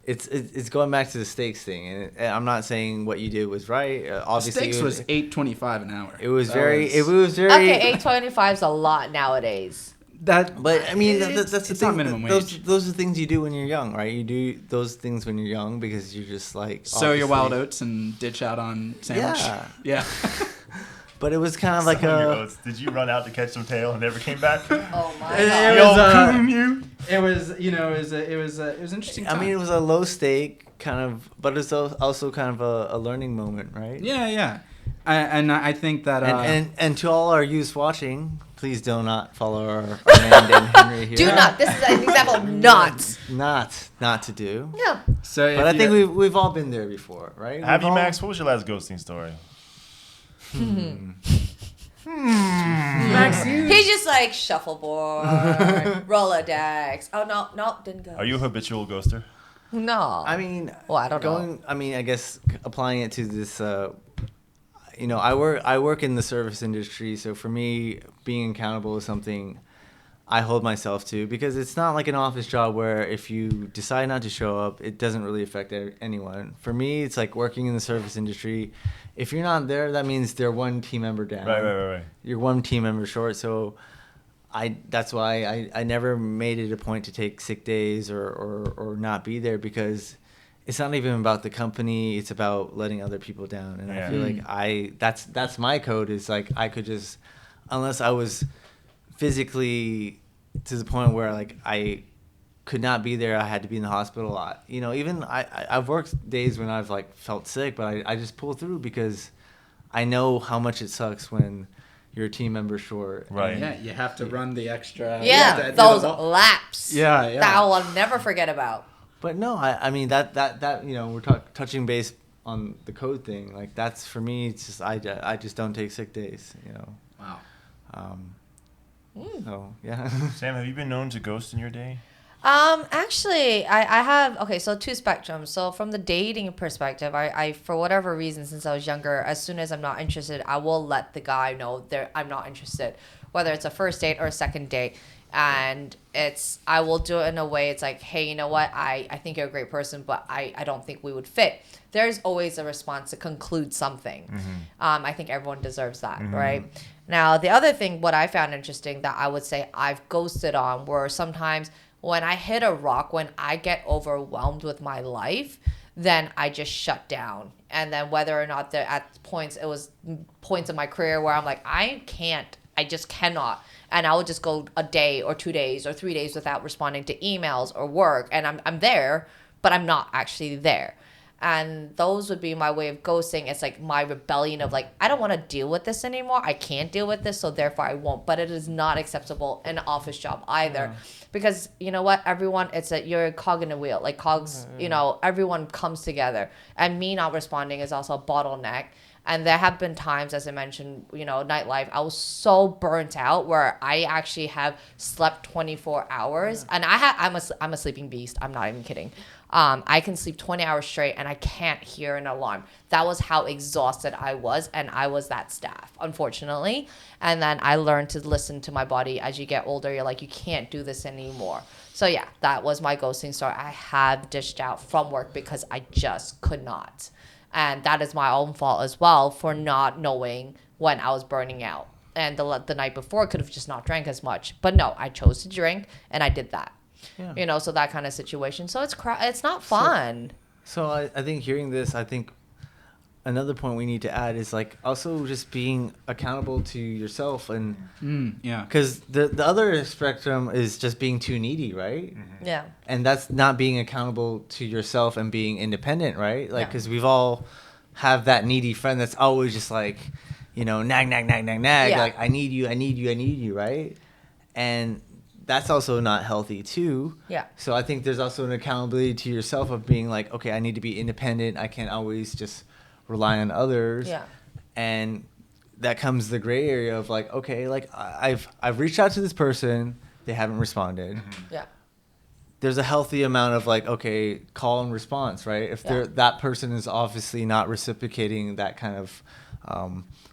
It's going back to the stakes thing, and I'm not saying what you did was right. Obviously, Stakes was $8.25 an hour. It was That very. It was very. Okay, 8.25 is a lot nowadays. That. But I mean, It's- that's the it's thing. not minimum those wage. those are things you do when you're young, right? You do those things when you're young because you're just like Sow your wild obviously- oats and ditch out on sandwich. Yeah. Yeah. But it was kind of like Some of your a. oats. Did you run out to catch some tail and never came back? Oh my It god. The old was, coon you. It was, you know, it was interesting. I Time. mean, it was a low stake kind of, but it's also kind of a learning moment, right? Yeah. And I think that. And to all our youth watching, please do not follow our Amanda and Henry here. Do not. This is an example of not. Not to do. No. So, But I think we've all been there before, right? Have We've you, all- Max? What was your last ghosting story? Max, He's just like shuffleboard, Rolodex. Oh no, didn't go. Are you a habitual ghoster? No. I mean, Well, I don't know. I mean, I guess applying it to this, you know, I work in the service industry, so for me, being accountable is something I hold myself to because it's not like an office job where if you decide not to show up, it doesn't really affect anyone. For me, it's like working in the service industry. If you're not there, that means they're one team member down. Right. You're one team member short, so that's why I never made it a point to take sick days or not be there, because it's not even about the company. It's about letting other people down. And I feel like that's my code, is like I could just, unless I was physically to the point where like I could not be there, I had to be in the hospital a lot. You know, even I've worked days when I've like felt sick, but I just pull through because I know how much it sucks when you're a team member short. Right. Yeah, you have to run the extra. Yeah, those laps. Yeah. That I'll never forget about. But no, I mean that you know, we're touching base on the code thing. Like that's for me. It's just I just don't take sick days. You know. Wow. So yeah. Sam, have you been known to ghost in your day? Actually, I have, okay, so two spectrums. So from the dating perspective, I for whatever reason, since I was younger, as soon as I'm not interested, I will let the guy know that I'm not interested, whether it's a first date or a second date. And I will do it in a way, it's like, hey, you know what? I think you're a great person, but I don't think we would fit. There's always a response to conclude something. Mm-hmm. I think everyone deserves that, right? Now, the other thing, what I found interesting that I would say I've ghosted on, were sometimes when I hit a rock, when I get overwhelmed with my life, then I just shut down. And then whether or not at points, it was points in my career where I'm like, I just cannot. And I would just go a day or 2 days or 3 days without responding to emails or work. And I'm there, but I'm not actually there. And those would be my way of ghosting. It's like my rebellion of like, I don't want to deal with this anymore. I can't deal with this, so therefore I won't. But it is not acceptable in an office job either. Because you know what? Everyone, you're a cog in a wheel. Like cogs, you know, everyone comes together. And me not responding is also a bottleneck. And there have been times, as I mentioned, you know, nightlife, I was so burnt out where I actually have slept 24 hours. And I'm a sleeping beast. I'm not even kidding. I can sleep 20 hours straight and I can't hear an alarm. That was how exhausted I was. And I was that staff, unfortunately. And then I learned to listen to my body. As you get older, you're like, you can't do this anymore. So yeah, that was my ghosting story. I have dished out from work because I just could not. And that is my own fault as well for not knowing when I was burning out. And the night before, I could have just not drank as much. But no, I chose to drink and I did that. Yeah. You know, so that kind of situation. So it's not fun. So I think hearing this, I think another point we need to add is like also just being accountable to yourself. And because the other spectrum is just being too needy, right? Mm-hmm. Yeah. And that's not being accountable to yourself and being independent, right? Like, because we've all have that needy friend that's always just like, you know, nag. Yeah. Like, I need you, right? And that's also not healthy too. Yeah. So I think there's also an accountability to yourself of being like, okay, I need to be independent. I can't always just rely on others. Yeah. And that comes the gray area of like, okay, like I've reached out to this person, they haven't responded. Mm-hmm. Yeah. There's a healthy amount of like, okay, call and response, right? If that person is obviously not reciprocating that kind of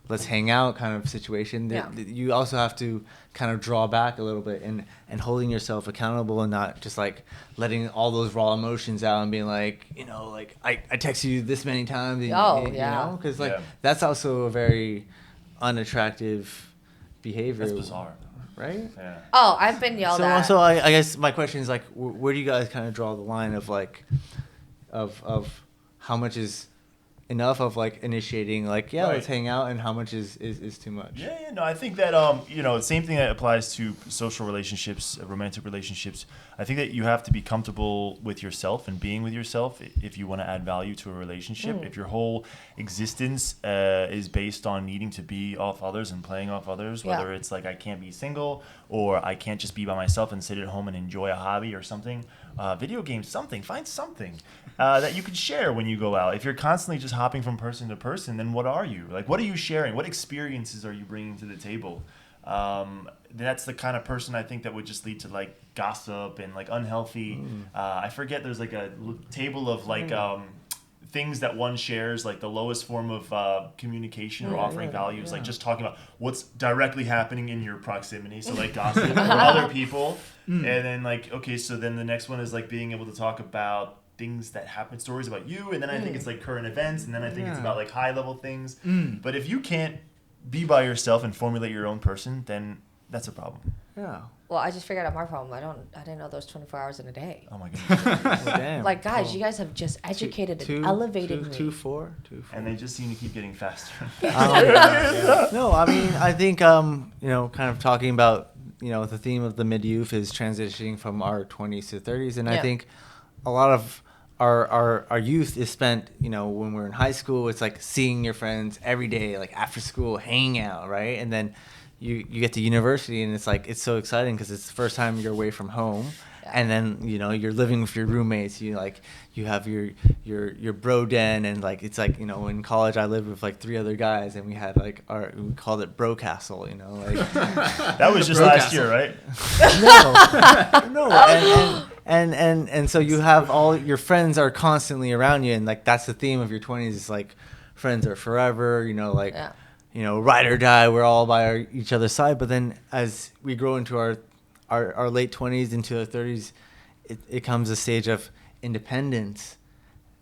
let's hang out kind of situation, you also have to kind of draw back a little bit and holding yourself accountable and not just like letting all those raw emotions out and being like, you know, like I texted you this many times, you know, because like that's also a very unattractive behavior. That's bizarre. Right? Yeah. Oh, I've been yelled at. So I guess my question is like, where do you guys kind of draw the line of like, of how much is enough of like initiating like let's hang out, and how much is too much? No, I think that you know, the same thing that applies to social relationships, romantic relationships. I think that you have to be comfortable with yourself and being with yourself if you want to add value to a relationship. If your whole existence is based on needing to be off others and playing off others, whether it's like I can't be single or I can't just be by myself and sit at home and enjoy a hobby or something, video games, find something that you can share when you go out. If you're constantly just hopping from person to person, then what are you? Like, what are you sharing? What experiences are you bringing to the table? That's the kind of person I think that would just lead to like gossip and like unhealthy. I forget, there's like a table of like things that one shares, like the lowest form of communication or offering value is like just talking about what's directly happening in your proximity. So like gossip or other people. And then like, okay, so then the next one is like being able to talk about things that happen, stories about you. And then I think it's like current events. And then I think it's about like high level things. But if you can't be by yourself and formulate your own person, then That's a problem. Yeah. Well, I just figured out my problem. I didn't know there was 24 hours in a day. Oh my goodness. Oh, damn. Like, guys, Cool. you guys have just educated and elevated me. 2-4. And they just seem to keep getting faster. No, I mean, I think, kind of talking about, the theme of the mid-youth is transitioning from our 20s to 30s. And I think a lot of our youth is spent, when we're in high school, it's like seeing your friends every day, like after school, hanging out, right? And then you get to university and it's like, it's so exciting because it's the first time you're away from home. Yeah. And then, you're living with your roommates. You have your bro den, and like it's like, in college I lived with like 3 other guys, and we had like we called it Bro Castle, like that was just last year, right? No. And so you have all your friends are constantly around you, and like that's the theme of your 20s is like friends are forever, ride or die, we're all by each other's side. But then as we grow into our late 20s into our 30s, it comes a stage of independence,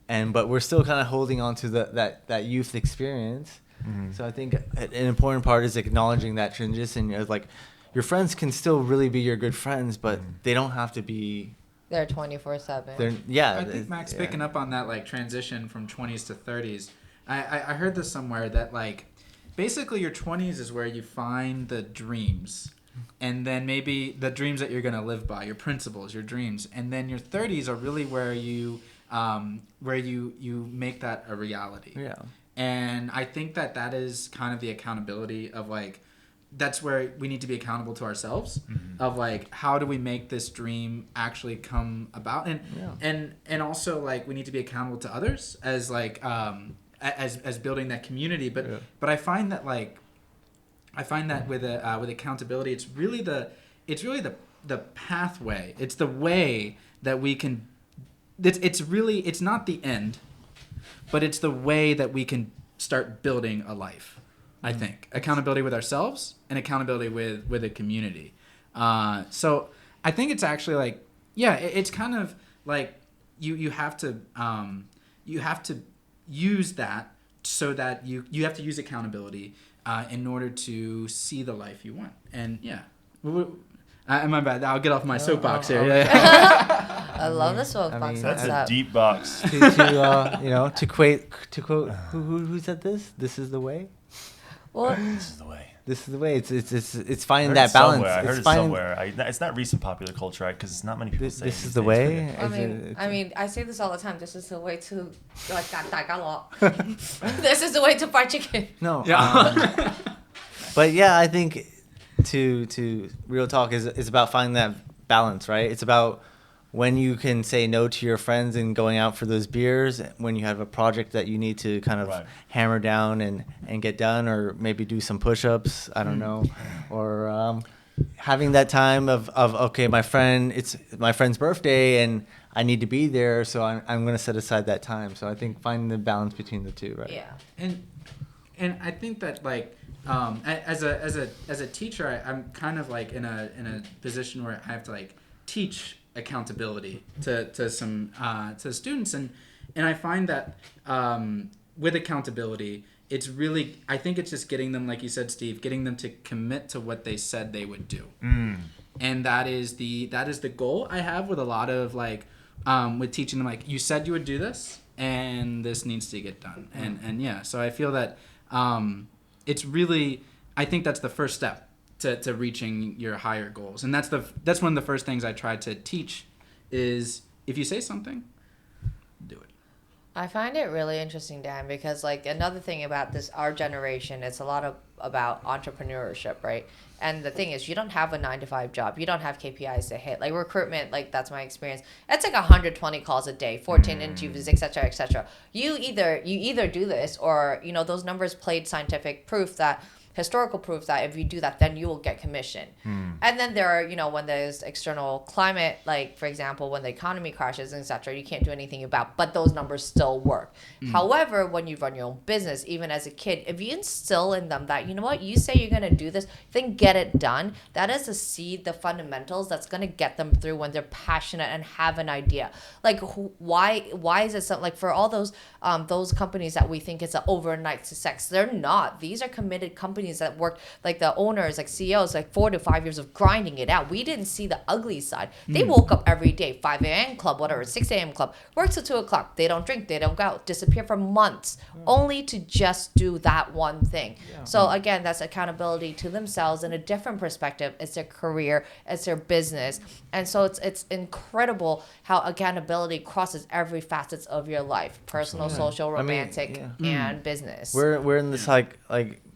but we're still kind of holding on to that youth experience. Mm-hmm. So I think an important part is acknowledging that transition. Like your friends can still really be your good friends, but they don't have to be. They're 24/7. Yeah. I think Max picking up on that like transition from 20s to 30s. I heard this somewhere that like basically your 20s is where you find the dreams. And then maybe the dreams that you're going to live by, your principles, your dreams. And then your 30s are really where you make that a reality. Yeah. And I think that is kind of the accountability of like, that's where we need to be accountable to ourselves, mm-hmm. of like, how do we make this dream actually come about? And also like, we need to be accountable to others as like, as building that community. But I find that like, with accountability, it's really the pathway. It's the way that we can. It's not the end, but it's the way that we can start building a life. I think accountability with ourselves and accountability with a community. So I think it's actually like it's kind of like you have to use that so that you have to use accountability. In order to see the life you want. And my bad. I'll get off my soapbox here. I love the soapbox. That's a deep box. To quote who said this? This is the way. Well, this is the way. This is the way. It's finding that balance. I heard it somewhere. It's not recent popular culture, right? Because it's not many people say this is the way. I mean, I say this all the time. This is the way to this is the way to fried chicken. No. Yeah. But yeah, I think to real talk is about finding that balance, right? It's about when you can say no to your friends and going out for those beers, when you have a project that you need to kind of hammer down and get done, or maybe do some push-ups, I don't know, or having that time of okay, it's my friend's birthday and I need to be there, so I'm going to set aside that time. So I think finding the balance between the two, right? Yeah. And I think that like as a teacher, I'm kind of like in a position where I have to like teach accountability to some to students, and I find that with accountability, it's really, I think it's just getting them, like you said, Steve, getting them to commit to what they said they would do. And that is the goal I have with a lot of like with teaching them, like, you said you would do this and this needs to get done. And so I feel that it's really, I think that's the first step to reaching your higher goals. And that's one of the first things I try to teach is, if you say something, do it. I find it really interesting, Dan, because like another thing about our generation, it's a lot about entrepreneurship, right? And the thing is, you don't have a 9-to-5 job. You don't have KPIs to hit. Like recruitment, like that's my experience. It's like 120 calls a day, 14 interviews, et cetera, et cetera. You either do this, or those numbers played scientific proof that. Historical proof that if you do that, then you will get commission. And then there are, when there's external climate, like for example, when the economy crashes, etc., you can't do anything about, but those numbers still work. However, when you run your own business, even as a kid, if you instill in them that, you say you're going to do this, then get it done. That is the seed, the fundamentals that's going to get them through when they're passionate and have an idea. Like why is it something like for all those companies that we think it's an overnight success? They're not. These are committed companies companies that worked, like the owners, like CEOs, like 4 to 5 years of grinding it out. We didn't see the ugly side. They woke up every day, 5 a.m. club, whatever, 6 a.m. club, work till 2 o'clock. They don't drink, they don't go out, disappear for months, only to just do that one thing. So again, that's accountability to themselves in a different perspective. It's their career, it's their business. And so it's incredible how accountability crosses every facets of your life, personal, social, romantic, and business. We're in this like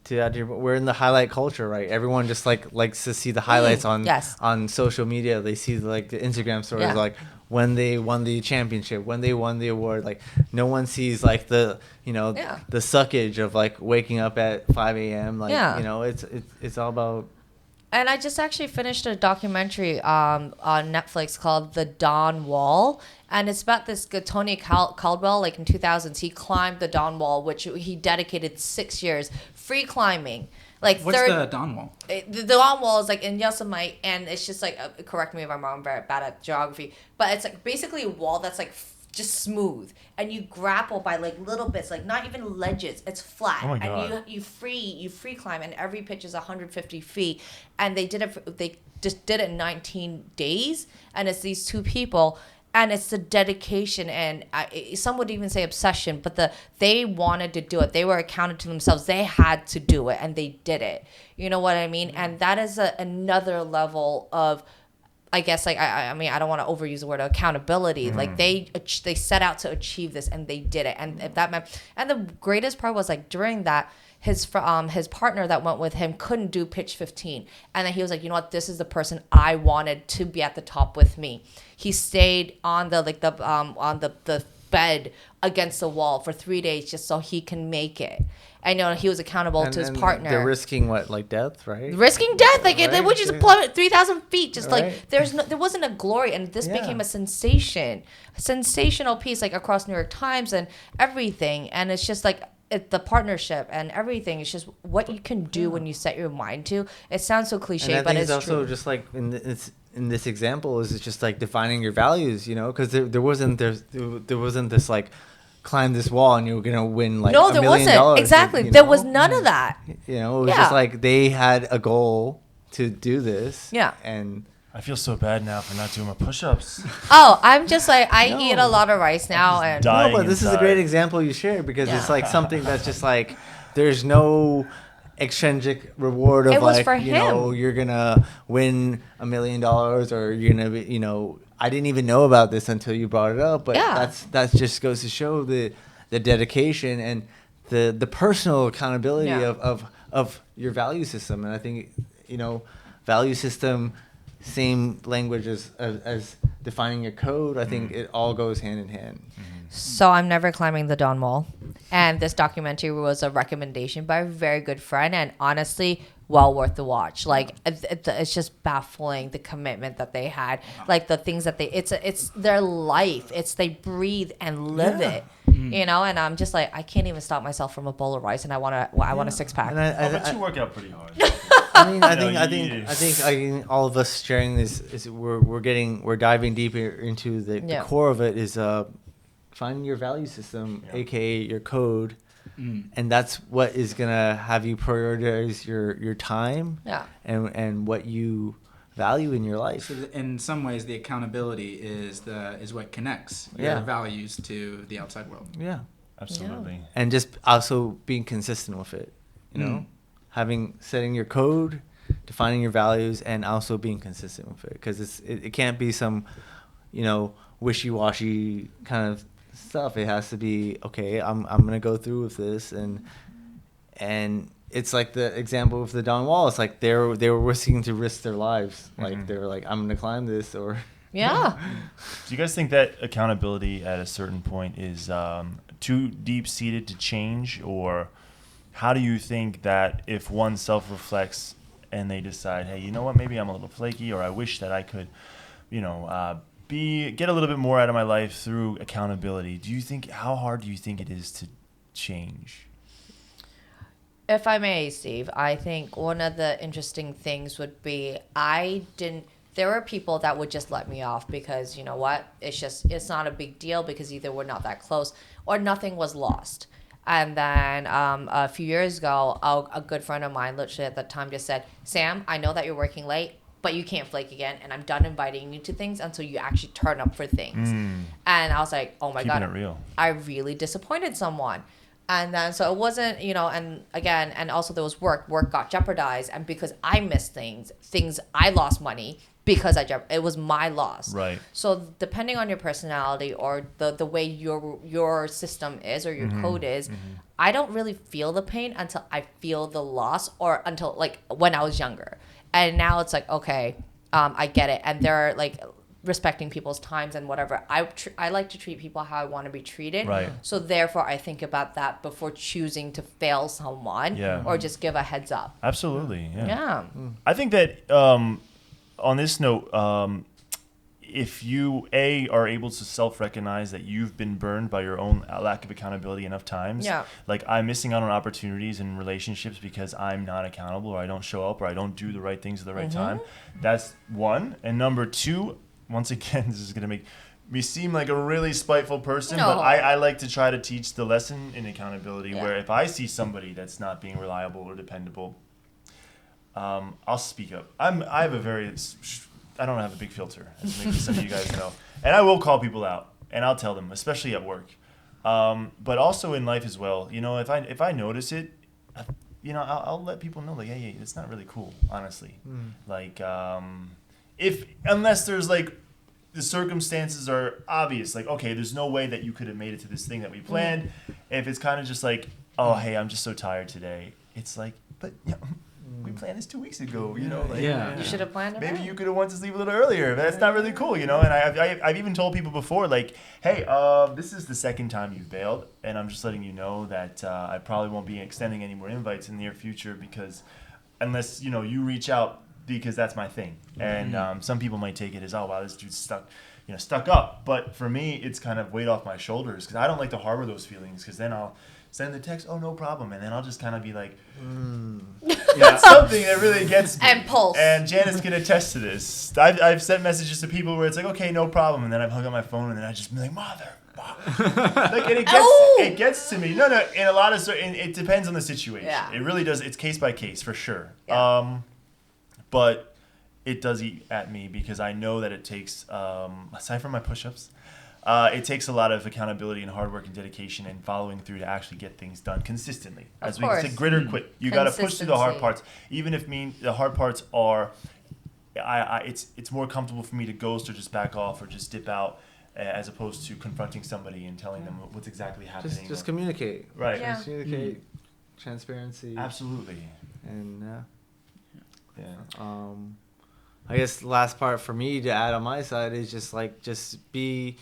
to add to your, we're in the highlight culture, right? Everyone just likes to see the highlights on social media. They see like the Instagram stories, like when they won the championship, when they won the award. Like no one sees like the the suckage of like waking up at 5 a.m. Like it's all about. And I just actually finished a documentary on Netflix called The Dawn Wall. And it's about this Tony Caldwell, like in 2000s. He climbed the Dawn Wall, which he dedicated 6 years, free climbing. Like what's the Dawn Wall? The Dawn Wall is like in Yosemite, and it's just like, correct me if I'm wrong, I'm very bad at geography, but it's like basically a wall that's like just smooth, and you grapple by like little bits, like not even ledges, it's flat. Oh my God. And you free climb, and every pitch is 150 feet, and they just did it in 19 days, and it's these two people, and it's the dedication, and some would even say obsession, but they wanted to do it. They were accounted to themselves. They had to do it, and they did it. You know what I mean? And that is another level of, I guess, like, I mean, I don't want to overuse the word accountability. Like they set out to achieve this, and they did it. And if that meant, and the greatest part was like during that, his partner that went with him couldn't do pitch 15, and then he was like, you know what, this is the person I wanted to be at the top with me. He stayed on the bed against the wall for 3 days just so he can make it. And he was accountable to his partner. They're risking what, like death, right? Risking death, like they would just plummet 3,000 feet, just Right. like there wasn't a glory, and this became a sensational piece, like across New York Times and everything. And it's just like the partnership and everything. It's just what you can do when you set your mind to. It sounds so cliche, and I but think it's also true. just like in this example is just like defining your values, because there wasn't this like climb this wall and you were gonna win like No, $1 there million. wasn't. Exactly. There was none of that. It was just like they had a goal to do this. Yeah. And I feel so bad now for not doing my push-ups. Oh, I'm just like, I No. eat a lot of rice now, and dying no, but this is a inside. great example you shared because it's like something that's just like there's no extrinsic reward of It was like for you're gonna win $1 million or you're gonna be I didn't even know about this until you brought it up, but that's just goes to show the dedication and the personal accountability of your value system. And I think value system, same language as defining your code. I think it all goes hand in hand. so I'm never climbing the Dawn Wall. And this documentary was a recommendation by a very good friend, and honestly, well worth the watch. Like it's just baffling the commitment that they had, like the things that it's their life. They breathe and live it, And I'm just like, I can't even stop myself from a bowl of rice, and I want a 6-pack. And I bet you work out pretty hard. I think all of us sharing this is we're diving deeper into the core of it is finding your value system, aka your code. And that's what is gonna have you prioritize your time and what you value in your life. So in some ways, the accountability is what connects your values to the outside world. Yeah, absolutely. And just also being consistent with it, setting your code, defining your values, and also being consistent with it, because it can't be some wishy-washy kind of stuff. It has to be, okay, I'm gonna go through with this, and it's like the example of the Dawn Wall. It's like they were risking their lives. Like they were like, I'm gonna climb this, or Do you guys think that accountability at a certain point is too deep-seated to change, or how do you think that if one self-reflects and they decide, hey, you know what, maybe I'm a little flaky, or I wish that I could, get a little bit more out of my life through accountability? How hard do you think it is to change? If I may, Steve, I think one of the interesting things would be there were people that would just let me off because, you know what, it's not a big deal because either we're not that close or nothing was lost. And then a few years ago, a good friend of mine literally at the time just said, Sam, I know that you're working late, but you can't flake again. And I'm done inviting you to things until you actually turn up for things. And I was like, oh my Keeping God, it real. I really disappointed someone. And then, so it wasn't, and again, and also there was work got jeopardized. And because I missed things, I lost money because it was my loss. Right. So depending on your personality or the way your system is or your code is, I don't really feel the pain until I feel the loss or until like when I was younger. And now it's like, okay, I get it. And they're like respecting people's times and whatever. I like to treat people how I want to be treated. Right. So therefore, I think about that before choosing to fail someone or just give a heads up. Absolutely. Yeah. I think that on this note, if you are able to self-recognize that you've been burned by your own lack of accountability enough times, like I'm missing out on opportunities in relationships because I'm not accountable or I don't show up or I don't do the right things at the right time. That's one. And number two, once again, this is going to make me seem like a really spiteful person, but I like to try to teach the lesson in accountability where if I see somebody that's not being reliable or dependable, I'll speak up. I don't have a big filter, as maybe some of you guys know. And I will call people out, and I'll tell them, especially at work. But also in life as well. If I notice it, I'll let people know, like, hey, it's not really cool, honestly. Like, unless there's, like, the circumstances are obvious. Like, okay, there's no way that you could have made it to this thing that we planned. If it's kind of just like, oh, hey, I'm just so tired today. It's like, but, we planned this 2 weeks ago, like, You should have planned it. maybe you could have wanted to sleep a little earlier. But that's not really cool, And I've even told people before, like, hey, this is the second time you've bailed, and I'm just letting you know that I probably won't be extending any more invites in the near future because unless, you reach out because that's my thing. And some people might take it as, oh, wow, this dude's stuck up. But for me, it's kind of weight off my shoulders because I don't like to harbor those feelings because then I'll send the text, oh, no problem. And then I'll just kind of be like, that's something that really gets me. And pulse. And Janice can attest to this. I've sent messages to people where it's like, okay, no problem. And then I've hung up my phone and then I just be like, mother. Like, and it gets to me. No, in a lot of it depends on the situation. Yeah. It really does. It's case by case for sure. Yeah. But it does eat at me because I know that it takes, aside from my push-ups, it takes a lot of accountability and hard work and dedication and following through to actually get things done consistently. As we say, grit or quit. You got to push through the hard parts. Even if the hard parts are, it's more comfortable for me to ghost or just back off or just dip out as opposed to confronting somebody and telling them what's exactly happening. Just communicate. Right. Yeah. Just communicate. Transparency. Absolutely. And Yeah. I guess the last part for me to add on my side is just be.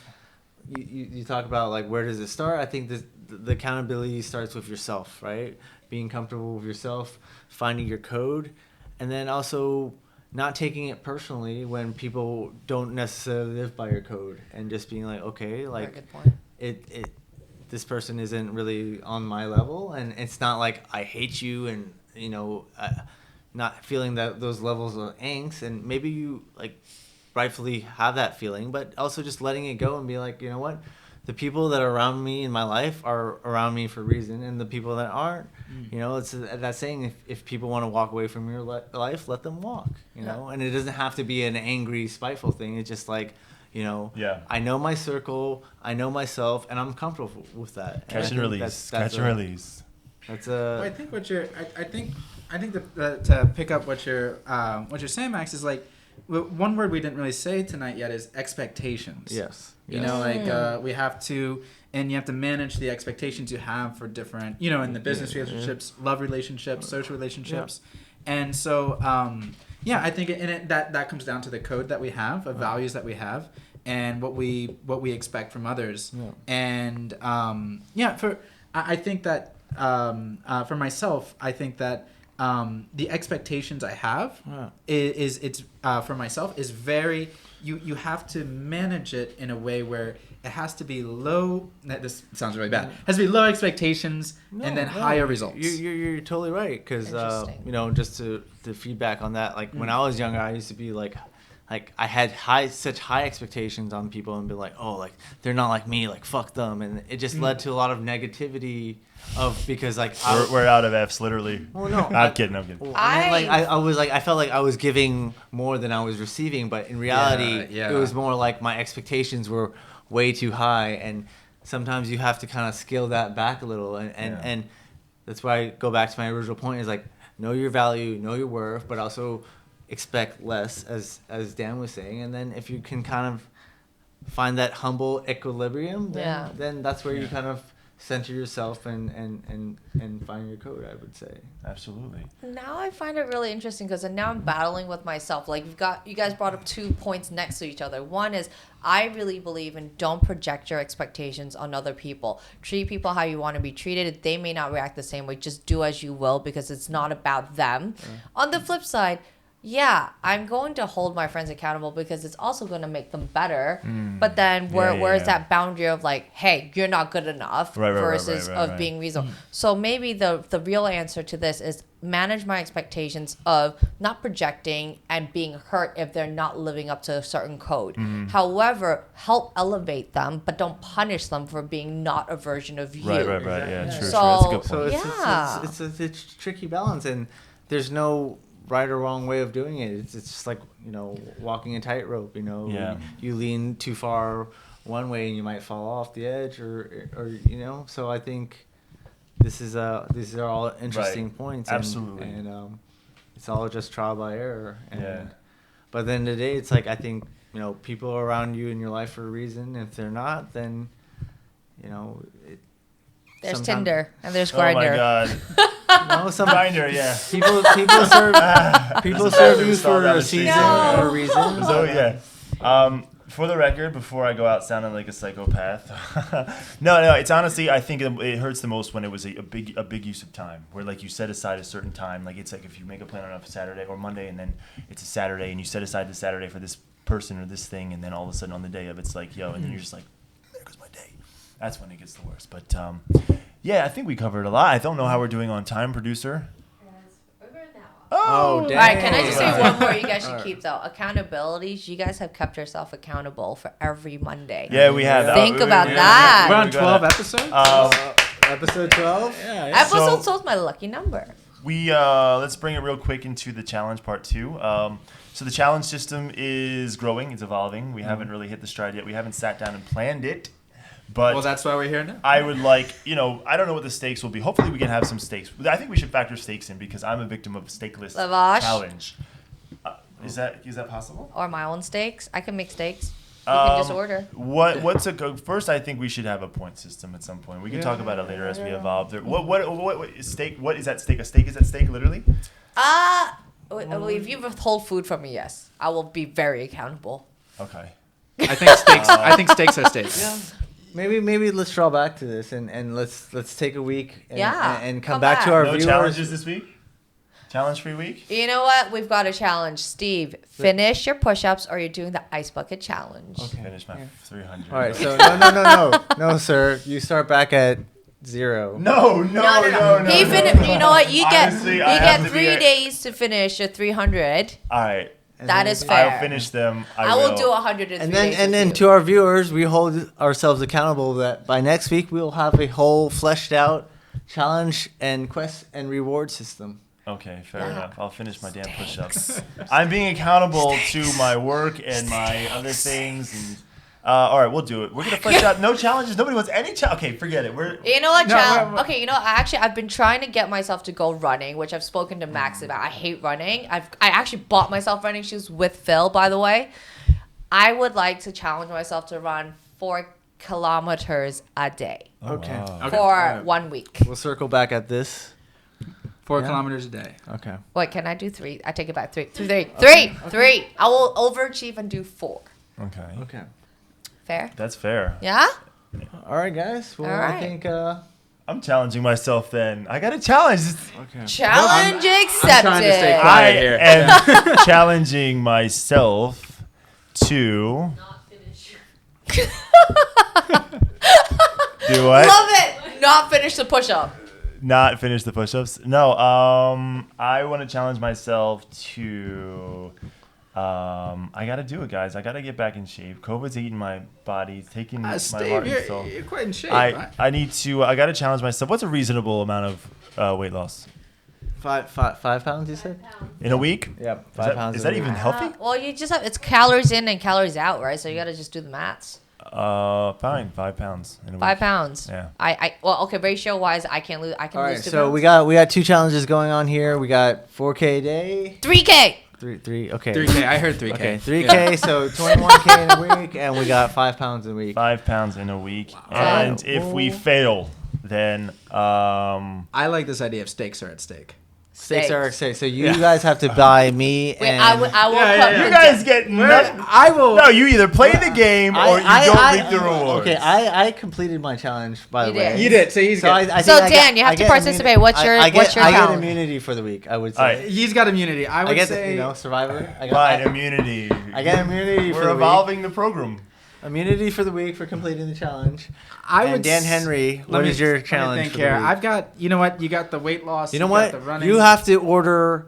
You talk about like where does it start? I think the accountability starts with yourself, right? Being comfortable with yourself, finding your code, and then also not taking it personally when people don't necessarily live by your code, and just being like, okay, like Very good point. this person isn't really on my level, and it's not like I hate you, and not feeling that those levels of angst, and maybe you like rightfully have that feeling, but also just letting it go and be like, you know what, the people that are around me in my life are around me for a reason, and the people that aren't, it's that saying, if people want to walk away from your life, let them walk, and it doesn't have to be an angry, spiteful thing. It's just like, I know my circle, I know myself, and I'm comfortable with that. Catch and release. Catch and release. That's I think that to pick up what you're saying, Max, is like, one word we didn't really say tonight yet is expectations. Yes. We have to, and you have to manage the expectations you have for different, in the business relationships, love relationships, social relationships. Yeah. And so, I think that comes down to the code that we have, of values that we have, and what we expect from others. Yeah. And, I think that, for myself, I think that, the expectations I have for myself is very, you have to manage it in a way where it has to be low. This sounds really bad. It has to be low expectations and then higher results. You're totally right, because just to feedback on that, like when I was younger, I used to be like like I had such high expectations on people and be like, oh, like they're not like me, like fuck them, and it just led to a lot of negativity because like We're out of F's literally. Well, no, I'm kidding. I'm kidding. Well, I was like I felt like I was giving more than I was receiving, but in reality, Yeah. it was more like my expectations were way too high, and sometimes you have to kind of scale that back a little, and that's why I go back to my original point is like know your value, know your worth, but also expect less, as Dan was saying, and then if you can kind of find that humble equilibrium, then that's where you kind of center yourself and find your code, I would say. Absolutely. Now I find it really interesting because now I'm battling with myself. Like you guys brought up 2 points next to each other. One is I really believe in don't project your expectations on other people. Treat people how you want to be treated. They may not react the same way. Just do as you will because it's not about them. On the flip side, yeah, I'm going to hold my friends accountable because it's also going to make them better. But then where's that boundary of like, hey, you're not good enough versus being reasonable. So maybe the real answer to this is manage my expectations of not projecting and being hurt if they're not living up to a certain code. However, help elevate them, but don't punish them for being not a version of you. Right. Yeah, true. So, That's a good point. So it's a tricky balance, and there's no right or wrong way of doing it. It's just like, walking a tightrope, you lean too far one way and you might fall off the edge or so I think these are all interesting points. Absolutely. And it's all just trial by error. But at the end of the day, it's like, I think, people are around you in your life for a reason. If they're not, then, there's Tinder and there's Oh my Grindr. God. some Grindr, yeah. People serve you for a season or a reason. So yeah. For the record, before I go out sounding like a psychopath, no, it's honestly, I think it hurts the most when it was a big use of time, where like you set aside a certain time, like it's like if you make a plan on a Saturday or Monday, and then it's a Saturday, and you set aside the Saturday for this person or this thing, and then all of a sudden on the day of it's like, yo, and then you're just like, there goes my day. That's when it gets the worst. But yeah, I think we covered a lot. I don't know how we're doing on time, producer. Oh, All dang. right, can I just say one more you guys should keep, though? Accountabilities. You guys have kept yourself accountable for every Monday. Yeah, we have. Think about that. We're on 12 episodes? Episode 12? Yeah. Episode 12 is my lucky number. We let's bring it real quick into the challenge part 2. So the challenge system is growing. It's evolving. We haven't really hit the stride yet. We haven't sat down and planned it. But Well, that's why we're here now. I would like, I don't know what the stakes will be. Hopefully we can have some stakes. I think we should factor stakes in because I'm a victim of a stakeless Lavash. challenge. Is that possible? Or my own steaks. I can make steaks. You can just order. First, I think we should have a point system at some point. We can talk about it later as we evolve. What is steak? What is that steak? A steak is that steak literally? If you withhold food from me, yes. I will be very accountable. Okay. I think steaks are steaks. Yeah. Maybe let's draw back to this and let's take a week and come come back back. to our No viewers. challenges this week? Challenge-free week? You know what? We've got a challenge. Steve, finish your push-ups or you're doing the ice bucket challenge. Okay. Finish my 300. All right, so no, sir. You start back at 0. No. He you know what? You Honestly, I get have to 3 be days to finish your 300. All right. That is fair. I'll finish them. I will do 103 And days. then with to our viewers, we hold ourselves accountable that by next week we'll have a whole fleshed out challenge and quest and reward system. Okay, fair enough. I'll finish my damn push-ups. I'm being accountable to my work and my other things. And all right, we'll do it. We're gonna flesh out no challenges. Nobody wants any challenge. Okay, forget it. You know what, No, okay, I've been trying to get myself to go running, which I've spoken to Max about. I hate running. I actually bought myself running shoes with Phil, by the way. I would like to challenge myself to run 4 kilometers a day Okay. Okay. for 1 week. We'll circle back at this. 4 kilometers a day. Okay. Wait, can I do 3? I take it back. 3. 3. I will overachieve and do 4. Okay. Fair? That's fair. Yeah? All right, guys. Well, All right. I think. I'm challenging myself then. I got a challenge. Okay. Challenge accepted. I'm trying to stay I quiet here. am challenging myself to Not finish. do what? Love it. Not finish the push-up. Not finish the push-ups? No. I want to challenge myself to I gotta do it, guys. I gotta get back in shape. COVID's eating my body, it's taking my Steve, heart and soul. you're quite in shape. Right? I need to. I gotta challenge myself. What's a reasonable amount of weight loss 5 pounds, you said? in a week? Yeah, Is 5 that, pounds. is a that week. even healthy? Well, you just have it's calories in and calories out, right? So you gotta just do the maths. Fine. 5 pounds in a week. 5 pounds. Yeah. Well, okay, ratio wise, I can lose. I can All right, lose 2 so pounds. we got 2 challenges going on here. We got 4K a day. 3K. Three. Okay. 3K. I heard 3K. Okay, 3K. So 21K in a week, and we got 5 pounds a week. 5 pounds in a week. Wow. And if we fail, then I like this idea of stakes are at stake. Stakes are Steaks. stakes. So you guys have to buy me. Wait, and I will. Yeah, Put you the guys get nothing. I will. No, you either play the game or you don't reap the rewards. Okay, I completed my challenge, by You the way. did. You did. So he's So good. I So, think Dan, you have I to get participate. What's your- what's your I get challenge? immunity for the week, I would All right. say. He's got immunity. I I would get say. Survivor. Fine, immunity. I get immunity for We're the evolving the program. week. Immunity for the week for completing the challenge. I And would. Dan Henry, what is your challenge Think for the here. week? I've got. You know what? You got the weight loss. You know got what? The running. You have to order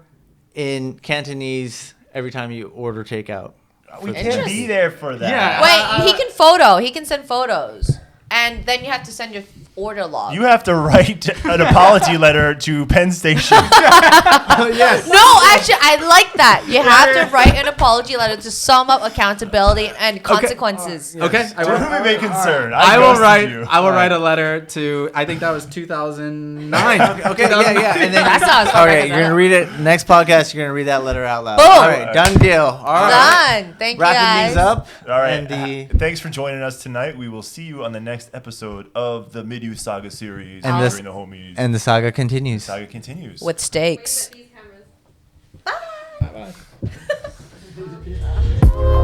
in Cantonese every time you order takeout. We can't Interesting. be there for that. Yeah. Wait, he can photo. He can send photos, and then you have to send your order log. You have to write an apology letter to Penn Station. Yes. No, actually, I like that. You have to write an apology letter to sum up accountability and consequences. Okay. I To will. whom it may concern. I will ghosted write. you. I will write a letter to. I think that was 2009. Okay, yeah. And then That sounds fun. all I right, can you're do gonna that. read it next podcast. You're gonna read that letter out loud. Boom. All right, done deal. All right, Done. Thank you, wrapping guys. things up. All right. And the Thanks for joining us tonight. We will see you on the next episode of the MidYouth Saga series. And this- During the homies. and the saga continues. Saga continues. With steaks. These cameras. Bye.